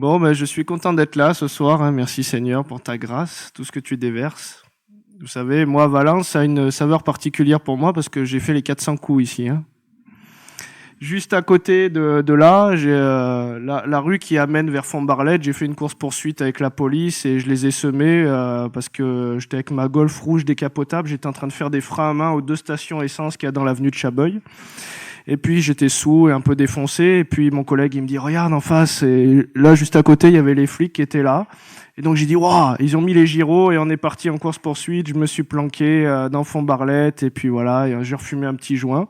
Bon, ben, je suis content d'être là ce soir. Hein. Merci Seigneur pour ta grâce, tout ce que tu déverses. Vous savez, moi, Valence a une saveur particulière pour moi parce que j'ai fait les 400 coups ici. Hein. Juste à côté de là, j'ai la rue qui amène vers Font-Barlette. J'ai fait une course-poursuite avec la police et je les ai semés parce que j'étais avec ma Golf rouge décapotable. J'étais en train de faire des freins à main aux 2 stations essence qu'il y a dans l'avenue de Chabeuil. Et puis j'étais sous et un peu défoncé. Et puis mon collègue, il me dit « Regarde en face ». Et là, juste à côté, il y avait les flics qui étaient là. Et donc j'ai dit « Waouh !» Ils ont mis les gyros et on est parti en course-poursuite. Je me suis planqué dans Font-Barlette. Et puis voilà, et j'ai refumé un petit joint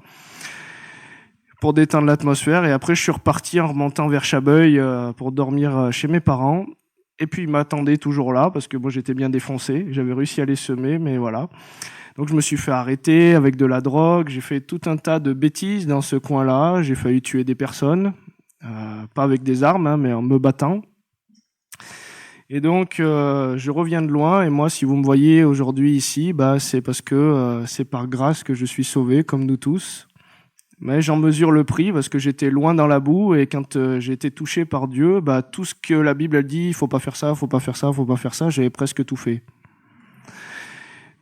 pour détendre l'atmosphère. Et après, je suis reparti en remontant vers Chabeuil pour dormir chez mes parents. Et puis, ils m'attendaient toujours là parce que moi, j'étais bien défoncé. J'avais réussi à les semer, mais voilà. Donc, je me suis fait arrêter avec de la drogue. J'ai fait tout un tas de bêtises dans ce coin-là. J'ai failli tuer des personnes. Pas avec des armes, hein, mais en me battant. Et donc, je reviens de loin. Et moi, si vous me voyez aujourd'hui ici, bah, c'est parce que c'est par grâce que je suis sauvé, comme nous tous. Mais j'en mesure le prix parce que j'étais loin dans la boue et quand j'ai été touché par Dieu, bah, tout ce que la Bible a dit, il faut pas faire ça, faut pas faire ça, faut pas faire ça, j'avais presque tout fait.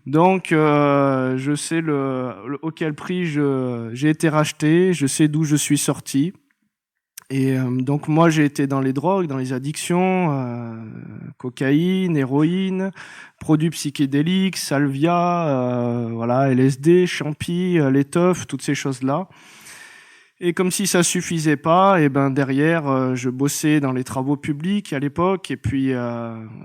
Donc, je sais auquel prix j'ai été racheté, je sais d'où je suis sorti. Et donc moi, j'ai été dans les drogues, dans les addictions, cocaïne, héroïne, produits psychédéliques, salvia, voilà, LSD, champi, les teufs, toutes ces choses-là. Et comme si ça suffisait pas, et ben derrière, je bossais dans les travaux publics à l'époque, et puis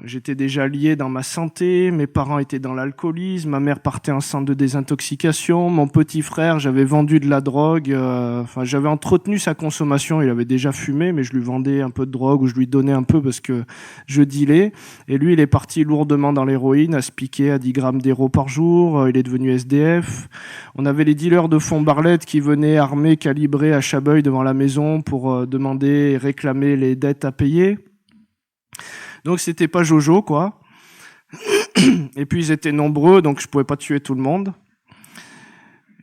j'étais déjà lié dans ma santé. Mes parents étaient dans l'alcoolisme, ma mère partait en centre de désintoxication, mon petit frère, j'avais vendu de la drogue. Enfin, j'avais entretenu sa consommation. Il avait déjà fumé, mais je lui vendais un peu de drogue ou je lui donnais un peu parce que je dealais. Et lui, il est parti lourdement dans l'héroïne, à se piquer à 10 grammes d'héros par jour. Il est devenu SDF. On avait les dealers de Font-Barlette qui venaient armés, calibrés à Chabeuil devant la maison pour demander et réclamer les dettes à payer. Donc c'était pas Jojo, quoi. Et puis ils étaient nombreux, donc je pouvais pas tuer tout le monde.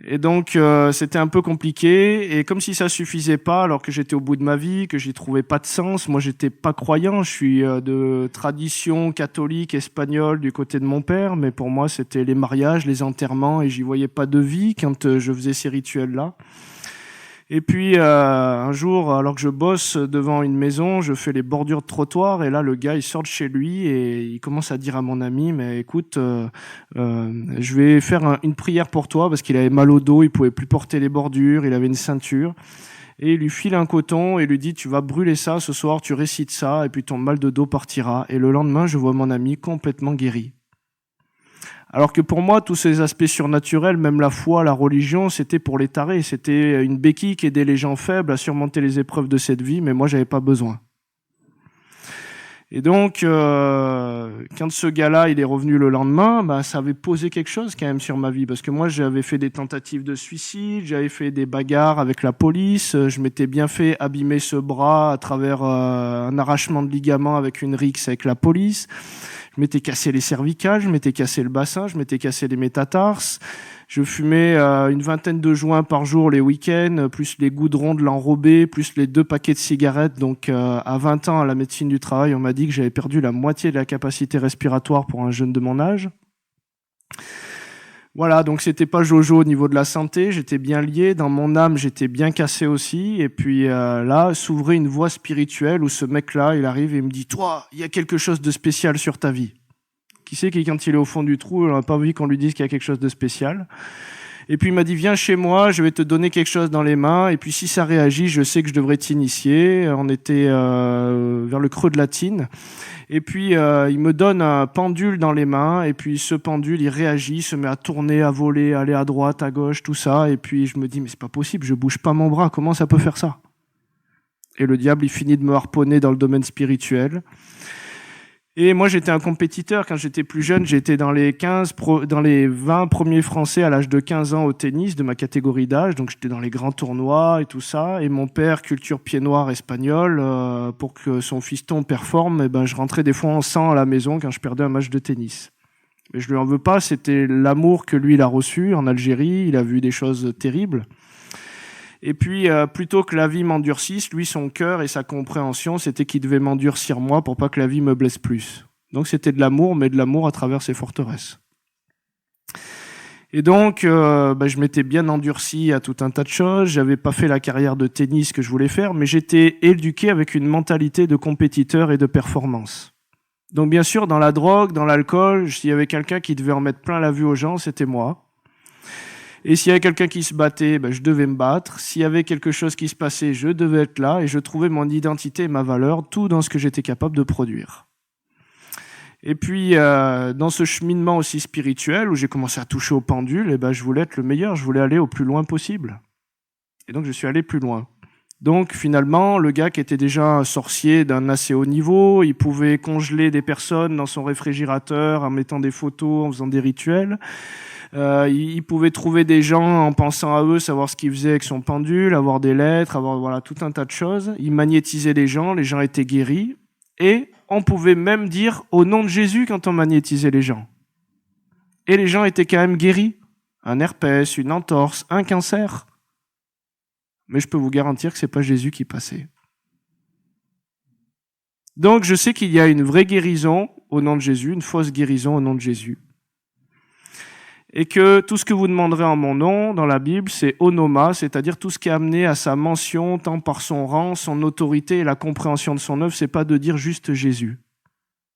Et donc c'était un peu compliqué. Et comme si ça suffisait pas, alors que j'étais au bout de ma vie, que j'y trouvais pas de sens. Moi j'étais pas croyant, je suis de tradition catholique espagnole du côté de mon père, mais pour moi c'était les mariages, les enterrements, et j'y voyais pas de vie quand je faisais ces rituels-là. Et puis un jour, alors que je bosse devant une maison, je fais les bordures de trottoir et là le gars il sort de chez lui et il commence à dire à mon ami mais écoute, je vais faire une prière pour toi parce qu'il avait mal au dos, il pouvait plus porter les bordures, il avait une ceinture et il lui file un coton et lui dit tu vas brûler ça ce soir, tu récites ça et puis ton mal de dos partira. Et le lendemain je vois mon ami complètement guéri. Alors que pour moi, tous ces aspects surnaturels, même la foi, la religion, c'était pour les tarés. C'était une béquille qui aidait les gens faibles à surmonter les épreuves de cette vie, mais moi, j'avais pas besoin. Et donc, quand ce gars-là, il est revenu le lendemain, bah, ça avait posé quelque chose quand même sur ma vie. Parce que moi, j'avais fait des tentatives de suicide, j'avais fait des bagarres avec la police, je m'étais bien fait abîmer ce bras à travers un arrachement de ligament avec une rixe avec la police. Je m'étais cassé les cervicales, je m'étais cassé le bassin, je m'étais cassé les métatarses. Je fumais une vingtaine de joints par jour les week-ends, plus les goudrons de l'enrobé, plus les 2 paquets de cigarettes. Donc à 20 ans, à la médecine du travail, on m'a dit que j'avais perdu la moitié de la capacité respiratoire pour un jeune de mon âge. Voilà, donc c'était pas Jojo au niveau de la santé, j'étais bien lié, dans mon âme j'étais bien cassé aussi, et puis là s'ouvrait une voie spirituelle où ce mec-là, il arrive et il me dit « Toi, il y a quelque chose de spécial sur ta vie ». Qui sait qui, quand il est au fond du trou, on n'a pas envie qu'on lui dise qu'il y a quelque chose de spécial. Et puis il m'a dit « Viens chez moi, je vais te donner quelque chose dans les mains, et puis si ça réagit, je sais que je devrais t'initier ». On était vers le creux de la Tine. Et puis, il me donne un pendule dans les mains, et puis ce pendule, il réagit, se met à tourner, à voler, à aller à droite, à gauche, tout ça. Et puis, je me dis, mais c'est pas possible, je bouge pas mon bras, comment ça peut faire ça? Et le diable, il finit de me harponner dans le domaine spirituel. Et moi, j'étais un compétiteur. Quand j'étais plus jeune, j'étais dans les 20 premiers Français à l'âge de 15 ans au tennis de ma catégorie d'âge. Donc, j'étais dans les grands tournois et tout ça. Et mon père, culture pied noir espagnol, pour que son fiston performe, eh ben, je rentrais des fois en sang à la maison quand je perdais un match de tennis. Mais je lui en veux pas. C'était l'amour que lui, il a reçu en Algérie. Il a vu des choses terribles. Et puis, plutôt que la vie m'endurcisse, lui, son cœur et sa compréhension, c'était qu'il devait m'endurcir moi pour pas que la vie me blesse plus. Donc c'était de l'amour, mais de l'amour à travers ses forteresses. Et donc, je m'étais bien endurci à tout un tas de choses. J'avais pas fait la carrière de tennis que je voulais faire, mais j'étais éduqué avec une mentalité de compétiteur et de performance. Donc bien sûr, dans la drogue, dans l'alcool, s'il y avait quelqu'un qui devait en mettre plein la vue aux gens, c'était moi. Et s'il y avait quelqu'un qui se battait, je devais me battre. S'il y avait quelque chose qui se passait, je devais être là. Et je trouvais mon identité et ma valeur, tout dans ce que j'étais capable de produire. Et puis, dans ce cheminement aussi spirituel, où j'ai commencé à toucher au pendule, je voulais être le meilleur, je voulais aller au plus loin possible. Et donc, je suis allé plus loin. Donc, finalement, le gars qui était déjà un sorcier d'un assez haut niveau, il pouvait congeler des personnes dans son réfrigérateur en mettant des photos, en faisant des rituels. Il pouvait trouver des gens en pensant à eux, savoir ce qu'ils faisaient avec son pendule, avoir des lettres, avoir tout un tas de choses. Il magnétisait les gens étaient guéris. Et on pouvait même dire au nom de Jésus quand on magnétisait les gens. Et les gens étaient quand même guéris. Un herpès, une entorse, un cancer. Mais je peux vous garantir que c'est pas Jésus qui passait. Donc je sais qu'il y a une vraie guérison au nom de Jésus, une fausse guérison au nom de Jésus. Et que tout ce que vous demanderez en mon nom dans la Bible, c'est onoma, c'est-à-dire tout ce qui est amené à sa mention, tant par son rang, son autorité et la compréhension de son œuvre, c'est pas de dire juste Jésus.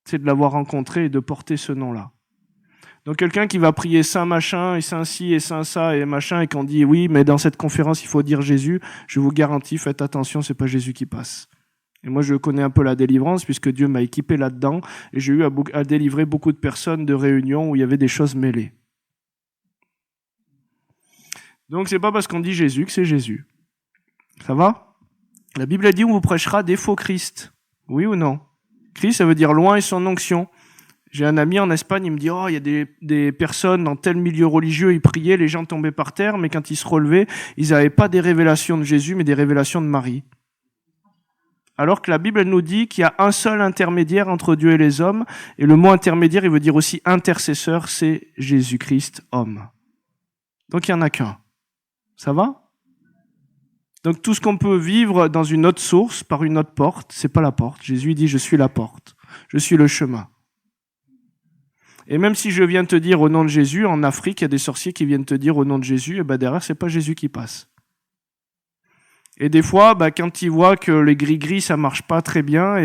C'est de l'avoir rencontré et de porter ce nom-là. Donc quelqu'un qui va prier Saint machin et Saint ci et Saint ça et machin et qu'on dit oui, mais dans cette conférence il faut dire Jésus, je vous garantis, faites attention, c'est pas Jésus qui passe. Et moi je connais un peu la délivrance puisque Dieu m'a équipé là-dedans et j'ai eu à délivrer beaucoup de personnes de réunions où il y avait des choses mêlées. Donc c'est pas parce qu'on dit Jésus que c'est Jésus. Ça va ? La Bible a dit on vous prêchera des faux Christ. Oui ou non ? Christ, ça veut dire loin et son onction. J'ai un ami en Espagne, il me dit il y a des personnes dans tel milieu religieux, ils priaient, les gens tombaient par terre, mais quand ils se relevaient, ils n'avaient pas des révélations de Jésus, mais des révélations de Marie. Alors que la Bible, elle nous dit qu'il y a un seul intermédiaire entre Dieu et les hommes, et le mot intermédiaire, il veut dire aussi intercesseur, c'est Jésus-Christ, homme. Donc il n'y en a qu'un. Ça va ? Donc tout ce qu'on peut vivre dans une autre source, par une autre porte, c'est pas la porte. Jésus dit, je suis la porte. Je suis le chemin. Et même si je viens te dire au nom de Jésus, en Afrique, il y a des sorciers qui viennent te dire au nom de Jésus, et derrière, c'est pas Jésus qui passe. Et des fois, quand ils voient que les gris-gris, ça marche pas très bien,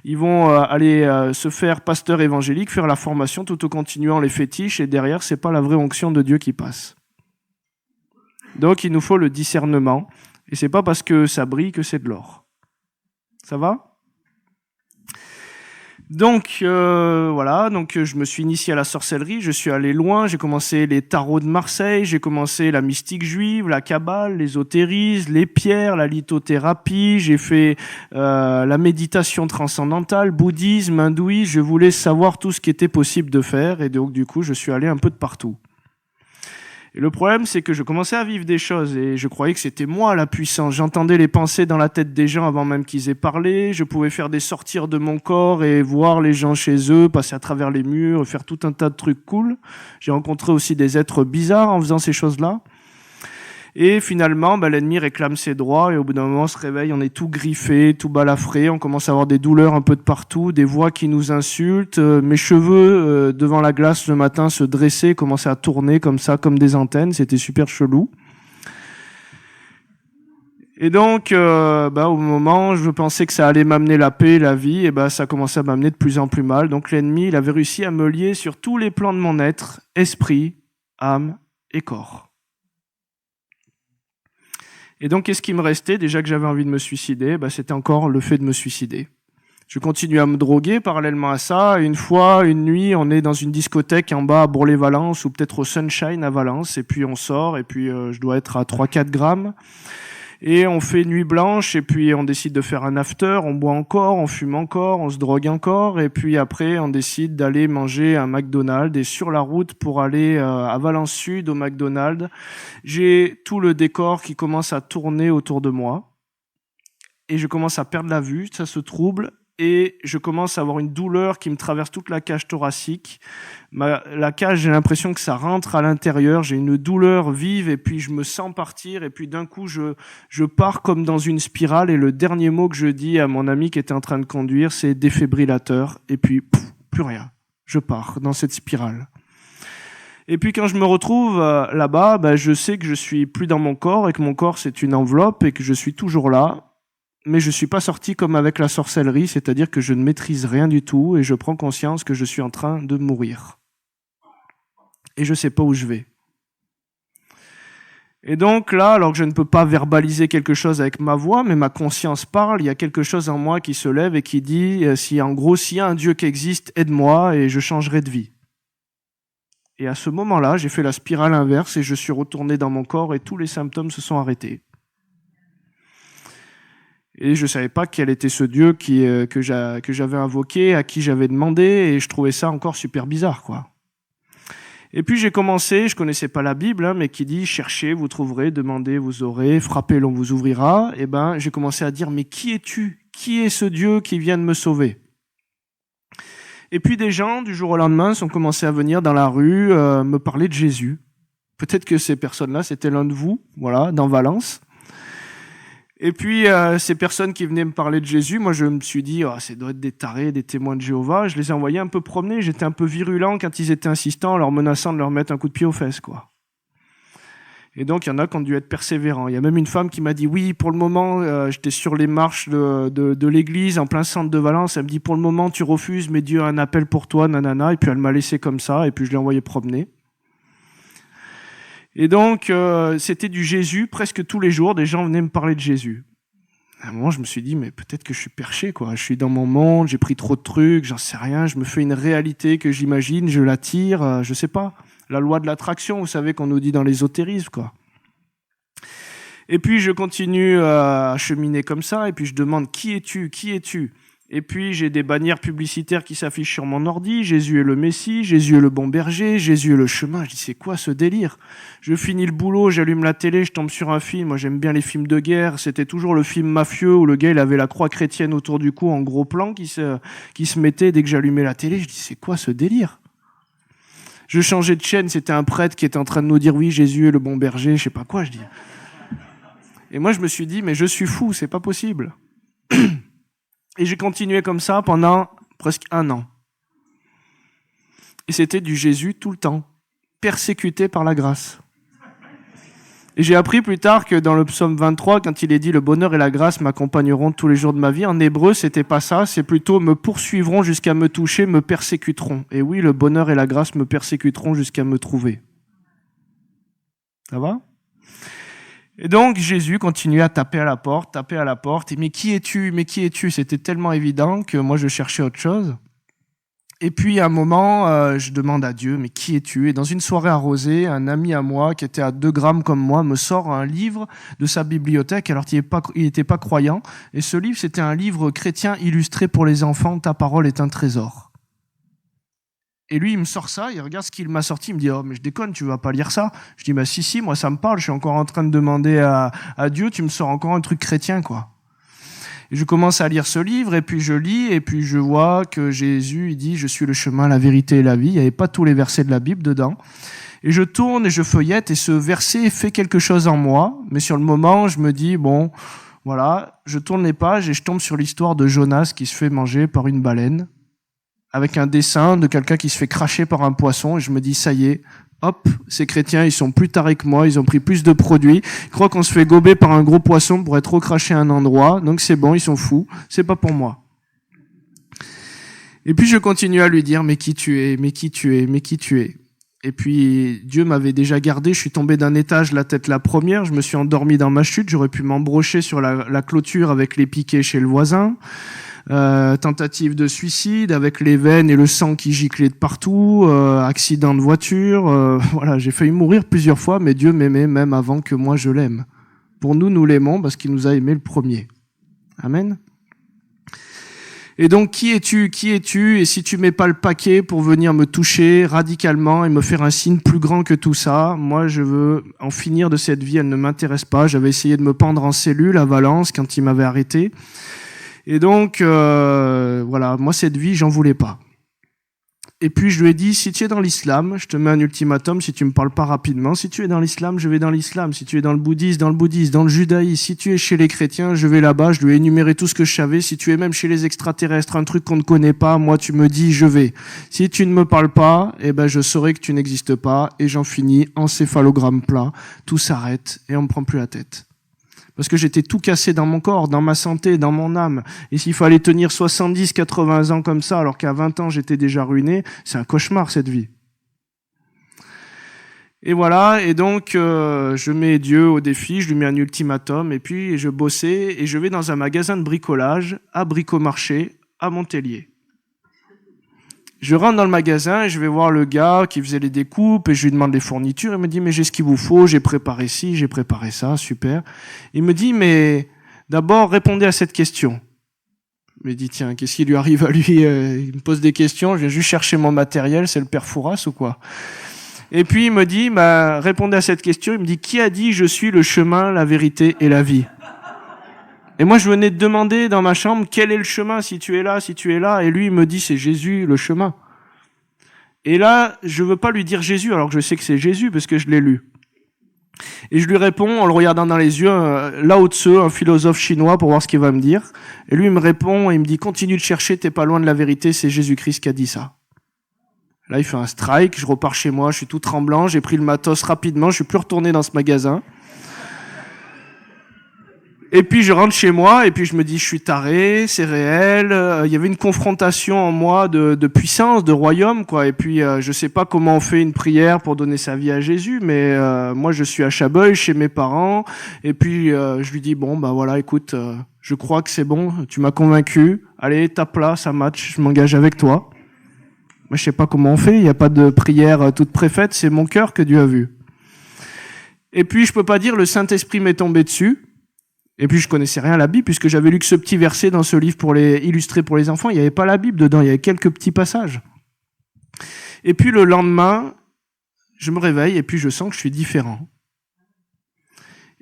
ils vont aller se faire pasteur évangélique, faire la formation tout en continuant les fétiches, et derrière, c'est pas la vraie onction de Dieu qui passe. Donc, il nous faut le discernement. Et c'est pas parce que ça brille que c'est de l'or. Ça va ? Donc, voilà. Donc, je me suis initié à la sorcellerie. Je suis allé loin. J'ai commencé les tarots de Marseille. J'ai commencé la mystique juive, la kabbale, l'ésotérisme, les pierres, la lithothérapie. J'ai fait la méditation transcendantale, bouddhisme, hindouisme. Je voulais savoir tout ce qui était possible de faire. Et donc, du coup, je suis allé un peu de partout. Et le problème, c'est que je commençais à vivre des choses et je croyais que c'était moi la puissance. J'entendais les pensées dans la tête des gens avant même qu'ils aient parlé. Je pouvais faire des sorties de mon corps et voir les gens chez eux, passer à travers les murs, faire tout un tas de trucs cool. J'ai rencontré aussi des êtres bizarres en faisant ces choses-là. Et finalement, l'ennemi réclame ses droits et au bout d'un moment, on se réveille, on est tout griffé, tout balafré, on commence à avoir des douleurs un peu de partout, des voix qui nous insultent. Mes cheveux devant la glace le matin se dressaient, commençaient à tourner comme ça, comme des antennes, c'était super chelou. Et donc, au moment, je pensais que ça allait m'amener la paix, la vie, et ça commençait à m'amener de plus en plus mal. Donc l'ennemi, il avait réussi à me lier sur tous les plans de mon être, esprit, âme et corps. Et donc, qu'est-ce qui me restait ? Déjà que j'avais envie de me suicider, c'était encore le fait de me suicider. Je continue à me droguer parallèlement à ça. Une fois, une nuit, on est dans une discothèque en bas à Bourg-les-Valences ou peut-être au Sunshine à Valence. Et puis on sort et puis je dois être à 3-4 grammes. Et on fait nuit blanche et puis on décide de faire un after. On boit encore, on fume encore, on se drogue encore. Et puis après, on décide d'aller manger un McDonald's. Et sur la route pour aller à Valence Sud au McDonald's, j'ai tout le décor qui commence à tourner autour de moi. Et je commence à perdre la vue, ça se trouble. et je commence à avoir une douleur qui me traverse toute la cage thoracique. La cage, j'ai l'impression que ça rentre à l'intérieur, j'ai une douleur vive et puis je me sens partir et puis d'un coup je pars comme dans une spirale et le dernier mot que je dis à mon ami qui était en train de conduire, c'est défibrillateur et puis plus rien. Je pars dans cette spirale. Et puis quand je me retrouve là-bas, je sais que je suis plus dans mon corps et que mon corps c'est une enveloppe et que je suis toujours là. Mais je suis pas sorti comme avec la sorcellerie, c'est-à-dire que je ne maîtrise rien du tout et je prends conscience que je suis en train de mourir. Et je sais pas où je vais. Et donc là, alors que je ne peux pas verbaliser quelque chose avec ma voix, mais ma conscience parle, il y a quelque chose en moi qui se lève et qui dit, s'il y a un Dieu qui existe, aide-moi et je changerai de vie. Et à ce moment-là, j'ai fait la spirale inverse et je suis retourné dans mon corps et tous les symptômes se sont arrêtés. Et je savais pas quel était ce Dieu que j'avais invoqué, à qui j'avais demandé, et je trouvais ça encore super bizarre, quoi. Et puis j'ai commencé, je connaissais pas la Bible, mais qui dit cherchez, vous trouverez, demandez, vous aurez, frappez, l'on vous ouvrira. Et j'ai commencé à dire mais qui es-tu ? Qui est ce Dieu qui vient de me sauver ? Et puis des gens, du jour au lendemain, sont commencés à venir dans la rue me parler de Jésus. Peut-être que ces personnes-là, c'était l'un de vous, voilà, dans Valence. Et puis, ces personnes qui venaient me parler de Jésus, moi, je me suis dit, ça doit être des tarés, des témoins de Jéhovah. Je les ai envoyés un peu promener. J'étais un peu virulent quand ils étaient insistants, en leur menaçant de leur mettre un coup de pied aux fesses, quoi. Et donc, il y en a qui ont dû être persévérants. Il y a même une femme qui m'a dit, oui, pour le moment, j'étais sur les marches de l'église, en plein centre de Valence. Elle me dit, pour le moment, tu refuses, mais Dieu a un appel pour toi, nanana. Et puis, elle m'a laissé comme ça, et puis je l'ai envoyé promener. Et donc, c'était du Jésus, presque tous les jours, des gens venaient me parler de Jésus. À un moment, je me suis dit, mais peut-être que je suis perché, quoi. Je suis dans mon monde, j'ai pris trop de trucs, j'en sais rien, je me fais une réalité que j'imagine, je l'attire, je sais pas. La loi de l'attraction, vous savez, qu'on nous dit dans l'ésotérisme, quoi. Et puis, je continue à cheminer comme ça, et puis je demande, qui es-tu ? Qui es-tu ? Et puis, j'ai des bannières publicitaires qui s'affichent sur mon ordi. Jésus est le Messie, Jésus est le bon berger, Jésus est le chemin. Je dis, c'est quoi ce délire ? Je finis le boulot, j'allume la télé, je tombe sur un film. Moi, j'aime bien les films de guerre. C'était toujours le film mafieux où le gars, il avait la croix chrétienne autour du cou en gros plan qui se mettait dès que j'allumais la télé. Je dis, c'est quoi ce délire ? Je changeais de chaîne, c'était un prêtre qui était en train de nous dire, oui, Jésus est le bon berger, je sais pas quoi, je dis. Et moi, je me suis dit, mais je suis fou, c'est pas possible. Et j'ai continué comme ça pendant presque 1 an. Et c'était du Jésus tout le temps, persécuté par la grâce. Et j'ai appris plus tard que dans le psaume 23, quand il est dit « Le bonheur et la grâce m'accompagneront tous les jours de ma vie », en hébreu, c'était pas ça, c'est plutôt « me poursuivront jusqu'à me toucher, me persécuteront ». Et oui, le bonheur et la grâce me persécuteront jusqu'à me trouver. Ça va ? Et donc, Jésus continuait à taper à la porte, et « Mais qui es-tu ? Mais qui es-tu » C'était tellement évident que moi, je cherchais autre chose. Et puis, à un moment, je demande à Dieu « Mais qui es-tu » Et dans une soirée arrosée, un ami à moi, qui était à 2 grammes comme moi, me sort un livre de sa bibliothèque, alors qu'il n'était pas croyant. Et ce livre, c'était un livre chrétien illustré pour les enfants, « Ta parole est un trésor ». Et lui, il me sort ça, il regarde ce qu'il m'a sorti, il me dit « Oh, mais je déconne, tu vas pas lire ça ?» Je dis « Bah si, moi ça me parle, je suis encore en train de demander à Dieu, tu me sors encore un truc chrétien, quoi. » Et je commence à lire ce livre, et puis je lis, et puis je vois que Jésus, il dit « Je suis le chemin, la vérité et la vie ». Il n'y avait pas tous les versets de la Bible dedans. Et je tourne et je feuillette, et ce verset fait quelque chose en moi, mais sur le moment, je me dis « Bon, voilà », je tourne les pages, et je tombe sur l'histoire de Jonas qui se fait manger par une baleine, avec un dessin de quelqu'un qui se fait cracher par un poisson, et je me dis, ça y est, hop, ces chrétiens, ils sont plus tarés que moi, ils ont pris plus de produits, ils croient qu'on se fait gober par un gros poisson pour être recraché à un endroit, donc c'est bon, ils sont fous, c'est pas pour moi. Et puis je continue à lui dire, mais qui tu es, mais qui tu es, mais qui tu es. Et puis Dieu m'avait déjà gardé, je suis tombé d'un étage, la tête la première, je me suis endormi dans ma chute, j'aurais pu m'embrocher sur la clôture avec les piquets chez le voisin. Tentative de suicide avec les veines et le sang qui giclait de partout, accident de voiture, voilà, j'ai failli mourir plusieurs fois, mais Dieu m'aimait même avant que moi je l'aime. Pour nous, nous l'aimons parce qu'il nous a aimés le premier. Amen. Et donc, qui es-tu ? Qui es-tu ? Et si tu mets pas le paquet pour venir me toucher radicalement et me faire un signe plus grand que tout ça, moi, je veux en finir de cette vie, elle ne m'intéresse pas. J'avais essayé de me pendre en cellule à Valence quand il m'avait arrêté. Et donc, voilà, moi cette vie, j'en voulais pas. Et puis je lui ai dit, si tu es dans l'islam, je te mets un ultimatum, si tu me parles pas rapidement. Si tu es dans l'islam, je vais dans l'islam. Si tu es dans le bouddhisme, dans le bouddhisme. Dans le judaïsme, si tu es chez les chrétiens, je vais là-bas. Je lui ai énuméré tout ce que je savais. Si tu es même chez les extraterrestres, un truc qu'on ne connaît pas, moi tu me dis, je vais. Si tu ne me parles pas, eh ben je saurai que tu n'existes pas. Et j'en finis, encéphalogramme plat. Tout s'arrête et on me prend plus la tête. Parce que j'étais tout cassé dans mon corps, dans ma santé, dans mon âme. Et s'il fallait tenir 70, 80 ans comme ça, alors qu'à 20 ans, j'étais déjà ruiné, c'est un cauchemar, cette vie. Et voilà, et donc, je mets Dieu au défi, je lui mets un ultimatum, et puis je bossais, et je vais dans un magasin de bricolage, à Bricomarché, à Montpellier. Je rentre dans le magasin et je vais voir le gars qui faisait les découpes et je lui demande les fournitures. Il me dit, mais j'ai ce qu'il vous faut, j'ai préparé ci, j'ai préparé ça, super. Il me dit, mais d'abord, répondez à cette question. Je me dis, tiens, qu'est-ce qui lui arrive à lui? Il me pose des questions, je viens juste chercher mon matériel, c'est le père Fouras ou quoi? Et puis il me dit, bah, répondez à cette question. Il me dit, qui a dit, je suis le chemin, la vérité et la vie? Et moi, je venais de demander dans ma chambre, quel est le chemin si tu es là, si tu es là? Et lui, il me dit, c'est Jésus, le chemin. Et là, je veux pas lui dire Jésus, alors que je sais que c'est Jésus, parce que je l'ai lu. Et je lui réponds, en le regardant dans les yeux, Lao Tzu, un philosophe chinois, pour voir ce qu'il va me dire. Et lui, il me répond, et il me dit, continue de chercher, t'es pas loin de la vérité, c'est Jésus-Christ qui a dit ça. Là, il fait un strike, je repars chez moi, je suis tout tremblant, j'ai pris le matos rapidement, je suis plus retourné dans ce magasin. Et puis je rentre chez moi et puis je me dis je suis taré, c'est réel. Il y avait une confrontation en moi de puissance, de royaume quoi. Et puis je sais pas comment on fait une prière pour donner sa vie à Jésus, mais moi je suis à Chabeuil chez mes parents. Et puis je lui dis bon bah voilà écoute, je crois que c'est bon, tu m'as convaincu. Allez tape là, ça match, je m'engage avec toi. Moi je sais pas comment on fait, il y a pas de prière toute préfaite, c'est mon cœur que Dieu a vu. Et puis je peux pas dire le Saint-Esprit m'est tombé dessus. Et puis je connaissais rien à la Bible puisque j'avais lu que ce petit verset dans ce livre pour les illustrer pour les enfants. Il n'y avait pas la Bible dedans, il y avait quelques petits passages. Et puis le lendemain, je me réveille et puis je sens que je suis différent.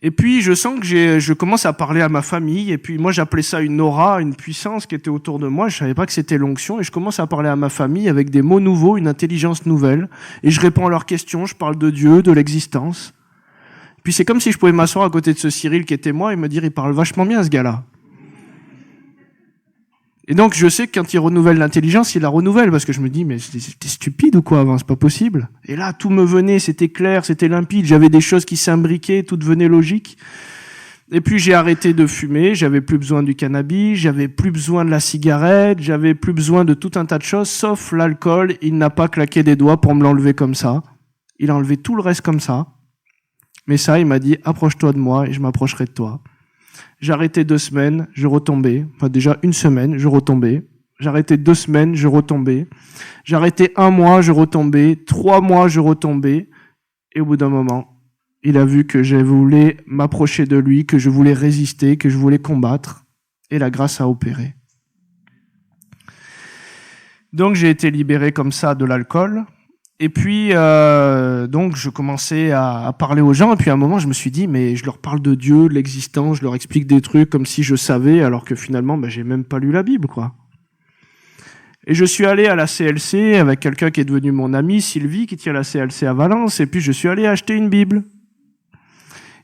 Et puis je sens que je commence à parler à ma famille et puis moi j'appelais ça une aura, une puissance qui était autour de moi. Je savais pas que c'était l'onction et je commence à parler à ma famille avec des mots nouveaux, une intelligence nouvelle. Et je réponds à leurs questions, je parle de Dieu, de l'existence. Puis c'est comme si je pouvais m'asseoir à côté de ce Cyril qui était moi et me dire il parle vachement bien ce gars-là. Et donc je sais que quand il renouvelle l'intelligence, il la renouvelle parce que je me dis mais c'était stupide ou quoi avant, c'est pas possible. Et là tout me venait, c'était clair, c'était limpide, j'avais des choses qui s'imbriquaient, tout devenait logique. Et puis j'ai arrêté de fumer, j'avais plus besoin du cannabis, j'avais plus besoin de la cigarette, j'avais plus besoin de tout un tas de choses sauf l'alcool, il n'a pas claqué des doigts pour me l'enlever comme ça. Il a enlevé tout le reste comme ça. Mais ça, il m'a dit, approche-toi de moi et je m'approcherai de toi. J'arrêtais 2 semaines, je retombais. Enfin, déjà 1 semaine, je retombais. J'arrêtais 2 semaines, je retombais. J'arrêtais 1 mois, je retombais. 3 mois, je retombais. Et au bout d'un moment, il a vu que je voulais m'approcher de lui, que je voulais résister, que je voulais combattre. Et la grâce a opéré. Donc, j'ai été libéré comme ça de l'alcool. Et puis, donc, je commençais à parler aux gens. Et puis, à un moment, je me suis dit, mais je leur parle de Dieu, de l'existence, je leur explique des trucs comme si je savais, alors que finalement, j'ai même pas lu la Bible, quoi. Et je suis allé à la CLC avec quelqu'un qui est devenu mon ami, Sylvie, qui tient la CLC à Valence. Et puis, je suis allé acheter une Bible.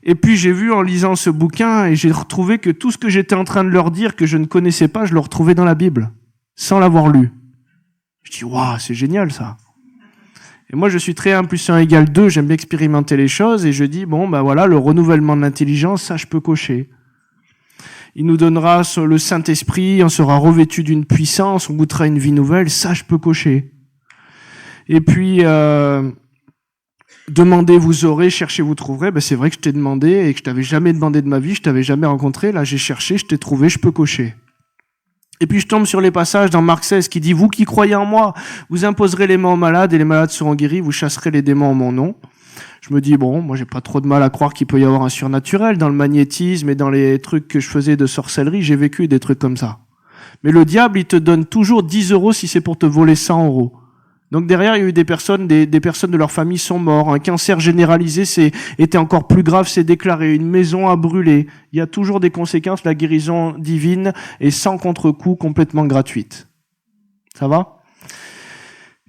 Et puis, j'ai vu en lisant ce bouquin, et j'ai retrouvé que tout ce que j'étais en train de leur dire, que je ne connaissais pas, je le retrouvais dans la Bible, sans l'avoir lu. Je dis, waouh, c'est génial, ça. Et moi, je suis très 1 + 1 = 2, j'aime bien expérimenter les choses, et je dis, bon, voilà, le renouvellement de l'intelligence, ça, je peux cocher. Il nous donnera le Saint-Esprit, on sera revêtu d'une puissance, on goûtera une vie nouvelle, ça, je peux cocher. Et puis, demandez, vous aurez, cherchez, vous trouverez, c'est vrai que je t'ai demandé, et que je t'avais jamais demandé de ma vie, je t'avais jamais rencontré, là, j'ai cherché, je t'ai trouvé, je peux cocher. Et puis je tombe sur les passages dans Marc 16 qui dit « Vous qui croyez en moi, vous imposerez les mains aux malades et les malades seront guéris, vous chasserez les démons en mon nom. » Je me dis, bon, moi j'ai pas trop de mal à croire qu'il peut y avoir un surnaturel dans le magnétisme et dans les trucs que je faisais de sorcellerie, j'ai vécu des trucs comme ça. Mais le diable, il te donne toujours 10 € si c'est pour te voler 100 €. Donc derrière, il y a eu des personnes de leur famille sont morts. Un cancer généralisé était encore plus grave, c'est déclaré. Une maison a brûlé. Il y a toujours des conséquences. La guérison divine est sans contre-coup, complètement gratuite. Ça va ?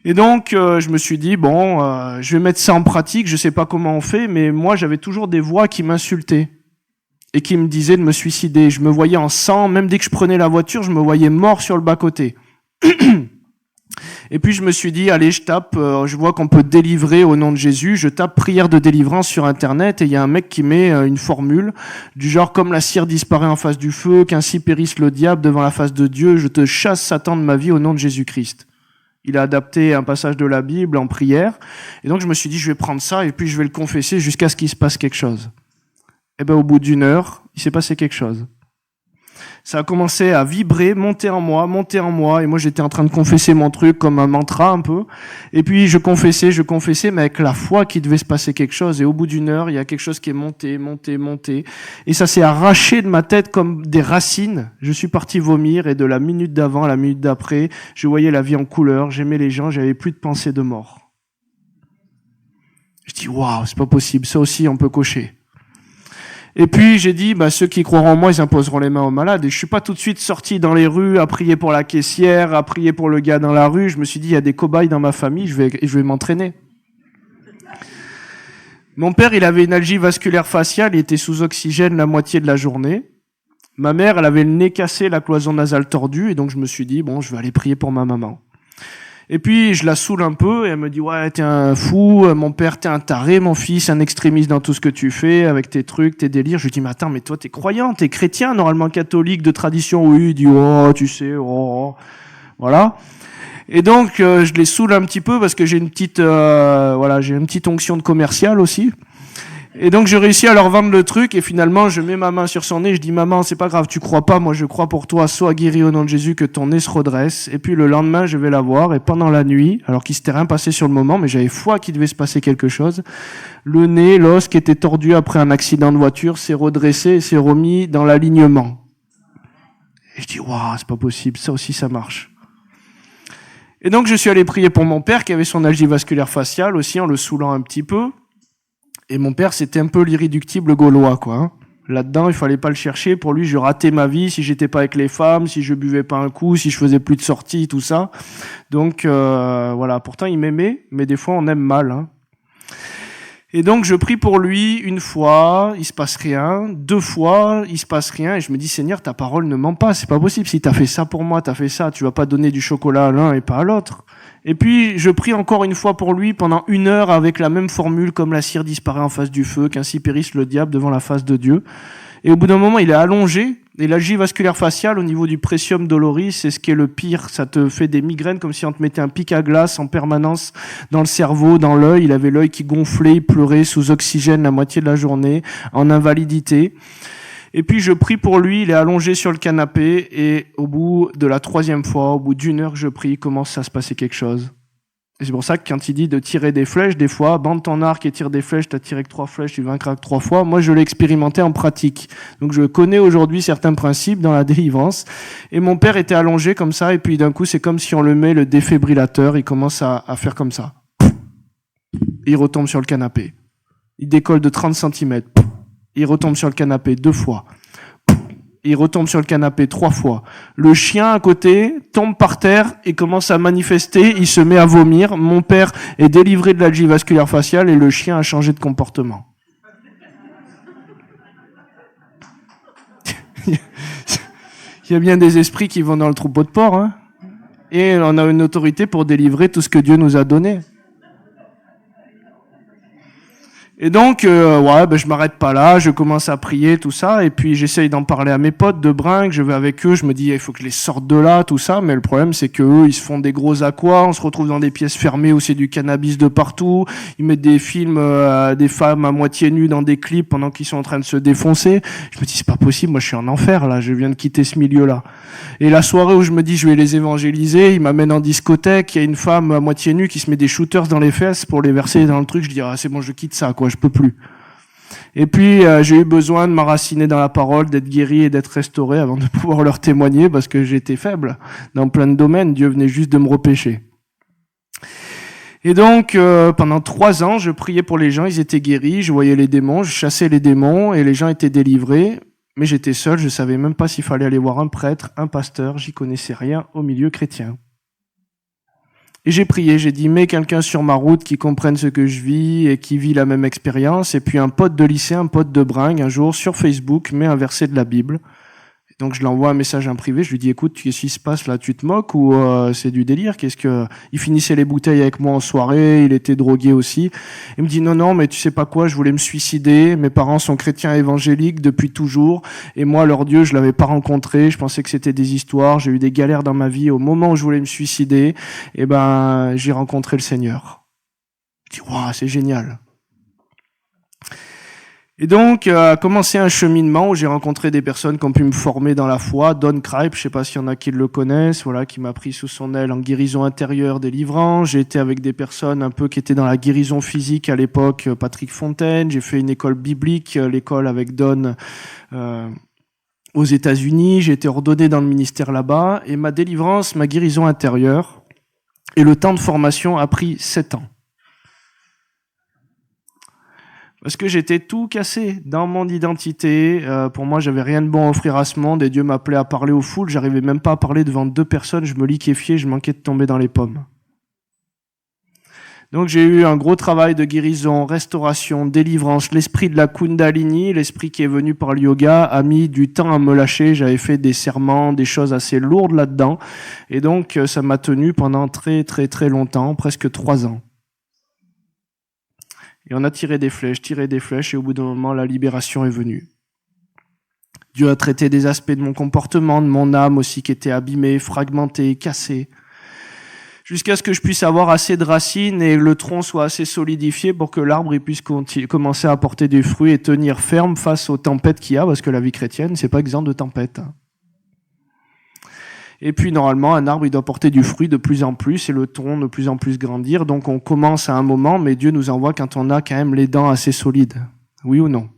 Et donc, je me suis dit, je vais mettre ça en pratique. Je sais pas comment on fait, mais moi, j'avais toujours des voix qui m'insultaient et qui me disaient de me suicider. Je me voyais en sang. Même dès que je prenais la voiture, je me voyais mort sur le bas-côté. Et puis je me suis dit, allez, je vois qu'on peut délivrer au nom de Jésus, je tape prière de délivrance sur Internet et il y a un mec qui met une formule du genre, comme la cire disparaît en face du feu, qu'ainsi périsse le diable devant la face de Dieu, je te chasse Satan de ma vie au nom de Jésus-Christ. Il a adapté un passage de la Bible en prière et donc je me suis dit, je vais prendre ça et puis je vais le confesser jusqu'à ce qu'il se passe quelque chose. Et au bout d'une heure, il s'est passé quelque chose. Ça a commencé à vibrer, monter en moi, et moi j'étais en train de confesser mon truc comme un mantra un peu, et puis je confessais, mais avec la foi qu'il devait se passer quelque chose, et au bout d'une heure, il y a quelque chose qui est monté, et ça s'est arraché de ma tête comme des racines, je suis parti vomir, et de la minute d'avant à la minute d'après, je voyais la vie en couleur, j'aimais les gens, j'avais plus de pensée de mort. Je dis, waouh, c'est pas possible, ça aussi on peut cocher. Et puis j'ai dit, ceux qui croiront en moi, ils imposeront les mains aux malades. Et je suis pas tout de suite sorti dans les rues à prier pour la caissière, à prier pour le gars dans la rue. Je me suis dit, il y a des cobayes dans ma famille, je vais m'entraîner. Mon père, il avait une algie vasculaire faciale, il était sous oxygène la moitié de la journée. Ma mère, elle avait le nez cassé, la cloison nasale tordue, et donc je me suis dit, je vais aller prier pour ma maman. Et puis, je la saoule un peu, et elle me dit, ouais, t'es un fou, mon père, t'es un taré, mon fils, un extrémiste dans tout ce que tu fais, avec tes trucs, tes délires. Je lui dis, mais attends, mais toi, t'es croyant, t'es chrétien, normalement catholique, de tradition. Oui, il dit, tu sais, voilà. Et donc, je les saoule un petit peu, parce que j'ai une petite onction de commercial aussi. Et donc je réussis à leur vendre le truc et finalement je mets ma main sur son nez, je dis maman c'est pas grave, tu crois pas, moi je crois pour toi, sois guéri au nom de Jésus, que ton nez se redresse. Et puis le lendemain je vais la voir et pendant la nuit, alors qu'il s'était rien passé sur le moment, mais j'avais foi qu'il devait se passer quelque chose, le nez, l'os qui était tordu après un accident de voiture s'est redressé et s'est remis dans l'alignement. Et je dis waouh, c'est pas possible, ça aussi ça marche. Et donc je suis allé prier pour mon père qui avait son algie vasculaire faciale aussi en le saoulant un petit peu. Et mon père, c'était un peu l'irréductible gaulois, quoi. Là-dedans, il fallait pas le chercher. Pour lui, je ratais ma vie si j'étais pas avec les femmes, si je buvais pas un coup, si je faisais plus de sorties, tout ça. Donc, voilà. Pourtant, il m'aimait, mais des fois, on aime mal, hein. Et donc, je prie pour lui une fois, il se passe rien. 2 fois, il se passe rien. Et je me dis, Seigneur, ta parole ne ment pas. C'est pas possible. Si t'as fait ça pour moi, t'as fait ça. Tu vas pas donner du chocolat à l'un et pas à l'autre. Et puis, je prie encore une fois pour lui pendant 1 heure avec la même formule, comme la cire disparaît en face du feu, qu'ainsi périsse le diable devant la face de Dieu. Et au bout d'un moment, il est allongé. Et l'algie vasculaire faciale, au niveau du présium doloris, c'est ce qui est le pire. Ça te fait des migraines comme si on te mettait un pic à glace en permanence dans le cerveau, dans l'œil. Il avait l'œil qui gonflait, il pleurait sous oxygène la moitié de la journée, en invalidité. Et puis je prie pour lui, il est allongé sur le canapé et au bout de la 3e fois, au bout d'1 heure que je prie, il commence à se passer quelque chose. Et c'est pour ça que quand il dit de tirer des flèches, des fois, bande ton arc et tire des flèches, t'as tiré que 3 flèches, tu vaincras que 3 fois. Moi, je l'ai expérimenté en pratique. Donc je connais aujourd'hui certains principes dans la délivrance. Et mon père était allongé comme ça et puis d'un coup, c'est comme si on le met le défibrillateur, il commence à faire comme ça. Il retombe sur le canapé. Il décolle de 30 cm. Il retombe sur le canapé 2 fois. Il retombe sur le canapé 3 fois. Le chien à côté tombe par terre et commence à manifester. Il se met à vomir. Mon père est délivré de l'algie vasculaire faciale et le chien a changé de comportement. Il y a bien des esprits qui vont dans le troupeau de porc, hein. Et on a une autorité pour délivrer tout ce que Dieu nous a donné. Et donc, je m'arrête pas là, je commence à prier, tout ça, et puis j'essaye d'en parler à mes potes de Brinques, je vais avec eux, je me dis, il faut que je les sorte de là, tout ça, mais le problème, c'est que eux, ils se font des gros aquas, on se retrouve dans des pièces fermées où c'est du cannabis de partout, ils mettent des films, des femmes à moitié nues dans des clips pendant qu'ils sont en train de se défoncer. Je me dis, c'est pas possible, moi je suis en enfer, là, je viens de quitter ce milieu-là. Et la soirée où je me dis, je vais les évangéliser, ils m'amènent en discothèque, il y a une femme à moitié nue qui se met des shooters dans les fesses pour les verser dans le truc, je dis, c'est bon, je quitte ça, quoi. Je peux plus. Et puis j'ai eu besoin de m'enraciner dans la parole, d'être guéri et d'être restauré avant de pouvoir leur témoigner parce que j'étais faible dans plein de domaines. Dieu venait juste de me repêcher. Et donc, pendant 3 ans, je priais pour les gens, ils étaient guéris, je voyais les démons, je chassais les démons et les gens étaient délivrés. Mais j'étais seul, je savais même pas s'il fallait aller voir un prêtre, un pasteur, j'y connaissais rien au milieu chrétien. Et j'ai prié, j'ai dit, mets quelqu'un sur ma route qui comprenne ce que je vis et qui vit la même expérience. Et puis un pote de lycée, un pote de bringue, un jour, sur Facebook, met un verset de la Bible. Donc je lui envoie un message en privé, je lui dis écoute, qu'est-ce qui se passe là, tu te moques ou c'est du délire? Il finissait les bouteilles avec moi en soirée, il était drogué aussi. Il me dit non mais tu sais pas quoi, je voulais me suicider, mes parents sont chrétiens évangéliques depuis toujours et moi leur Dieu, je l'avais pas rencontré, je pensais que c'était des histoires, j'ai eu des galères dans ma vie au moment où je voulais me suicider, et ben j'ai rencontré le Seigneur. Je dis waouh, c'est génial. Et donc, a commencé un cheminement où j'ai rencontré des personnes qui ont pu me former dans la foi. Don Cripe, je sais pas s'il y en a qui le connaissent, voilà, qui m'a pris sous son aile en guérison intérieure, délivrance. J'ai été avec des personnes un peu qui étaient dans la guérison physique à l'époque, Patrick Fontaine. J'ai fait une école biblique, l'école avec Don aux États-Unis. J'ai été ordonné dans le ministère là-bas. Et ma délivrance, ma guérison intérieure et le temps de formation a pris 7 ans. Parce que j'étais tout cassé dans mon identité. Pour moi, j'avais rien de bon à offrir à ce monde et Dieu m'appelait à parler aux foules. J'arrivais même pas à parler devant 2 personnes. Je me liquéfiais, je manquais de tomber dans les pommes. Donc j'ai eu un gros travail de guérison, restauration, délivrance. L'esprit de la Kundalini, l'esprit qui est venu par le yoga, a mis du temps à me lâcher. J'avais fait des serments, des choses assez lourdes là-dedans. Et donc ça m'a tenu pendant très très très longtemps, presque 3 ans. Et on a tiré des flèches, et au bout d'un moment, la libération est venue. Dieu a traité des aspects de mon comportement, de mon âme aussi, qui était abîmée, fragmentée, cassée, jusqu'à ce que je puisse avoir assez de racines et le tronc soit assez solidifié pour que l'arbre puisse commencer à porter des fruits et tenir ferme face aux tempêtes qu'il y a, parce que la vie chrétienne, c'est pas exempt de tempêtes. Et puis normalement, un arbre, il doit porter du fruit de plus en plus et le tronc de plus en plus grandir. Donc on commence à un moment, mais Dieu nous envoie quand on a quand même les dents assez solides. Oui ou non?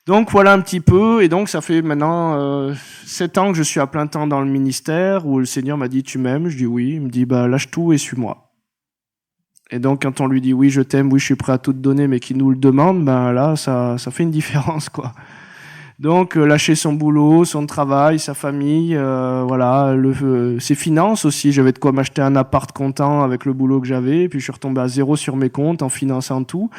Donc voilà un petit peu, et donc ça fait maintenant 7 ans que je suis à plein temps dans le ministère, où le Seigneur m'a dit « Tu m'aimes ?» Je dis « Oui ». Il me dit « Lâche tout et suis-moi ». Et donc quand on lui dit « Oui, je t'aime, oui, je suis prêt à tout te donner », mais qu'il nous le demande, là, ça fait une différence, quoi. Donc lâcher son boulot, son travail, sa famille, voilà, ses finances aussi. J'avais de quoi m'acheter un appart content avec le boulot que j'avais, puis je suis retombé à 0 sur mes comptes en finançant tout.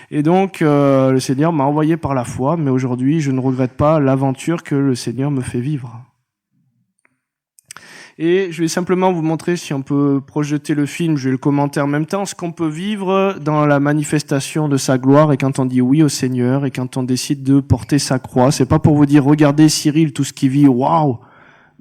Et donc le Seigneur m'a envoyé par la foi, mais aujourd'hui je ne regrette pas l'aventure que le Seigneur me fait vivre. Et je vais simplement vous montrer, si on peut projeter le film, je vais le commenter en même temps, ce qu'on peut vivre dans la manifestation de sa gloire et quand on dit oui au Seigneur et quand on décide de porter sa croix. C'est pas pour vous dire, regardez Cyril, tout ce qu'il vit, waouh!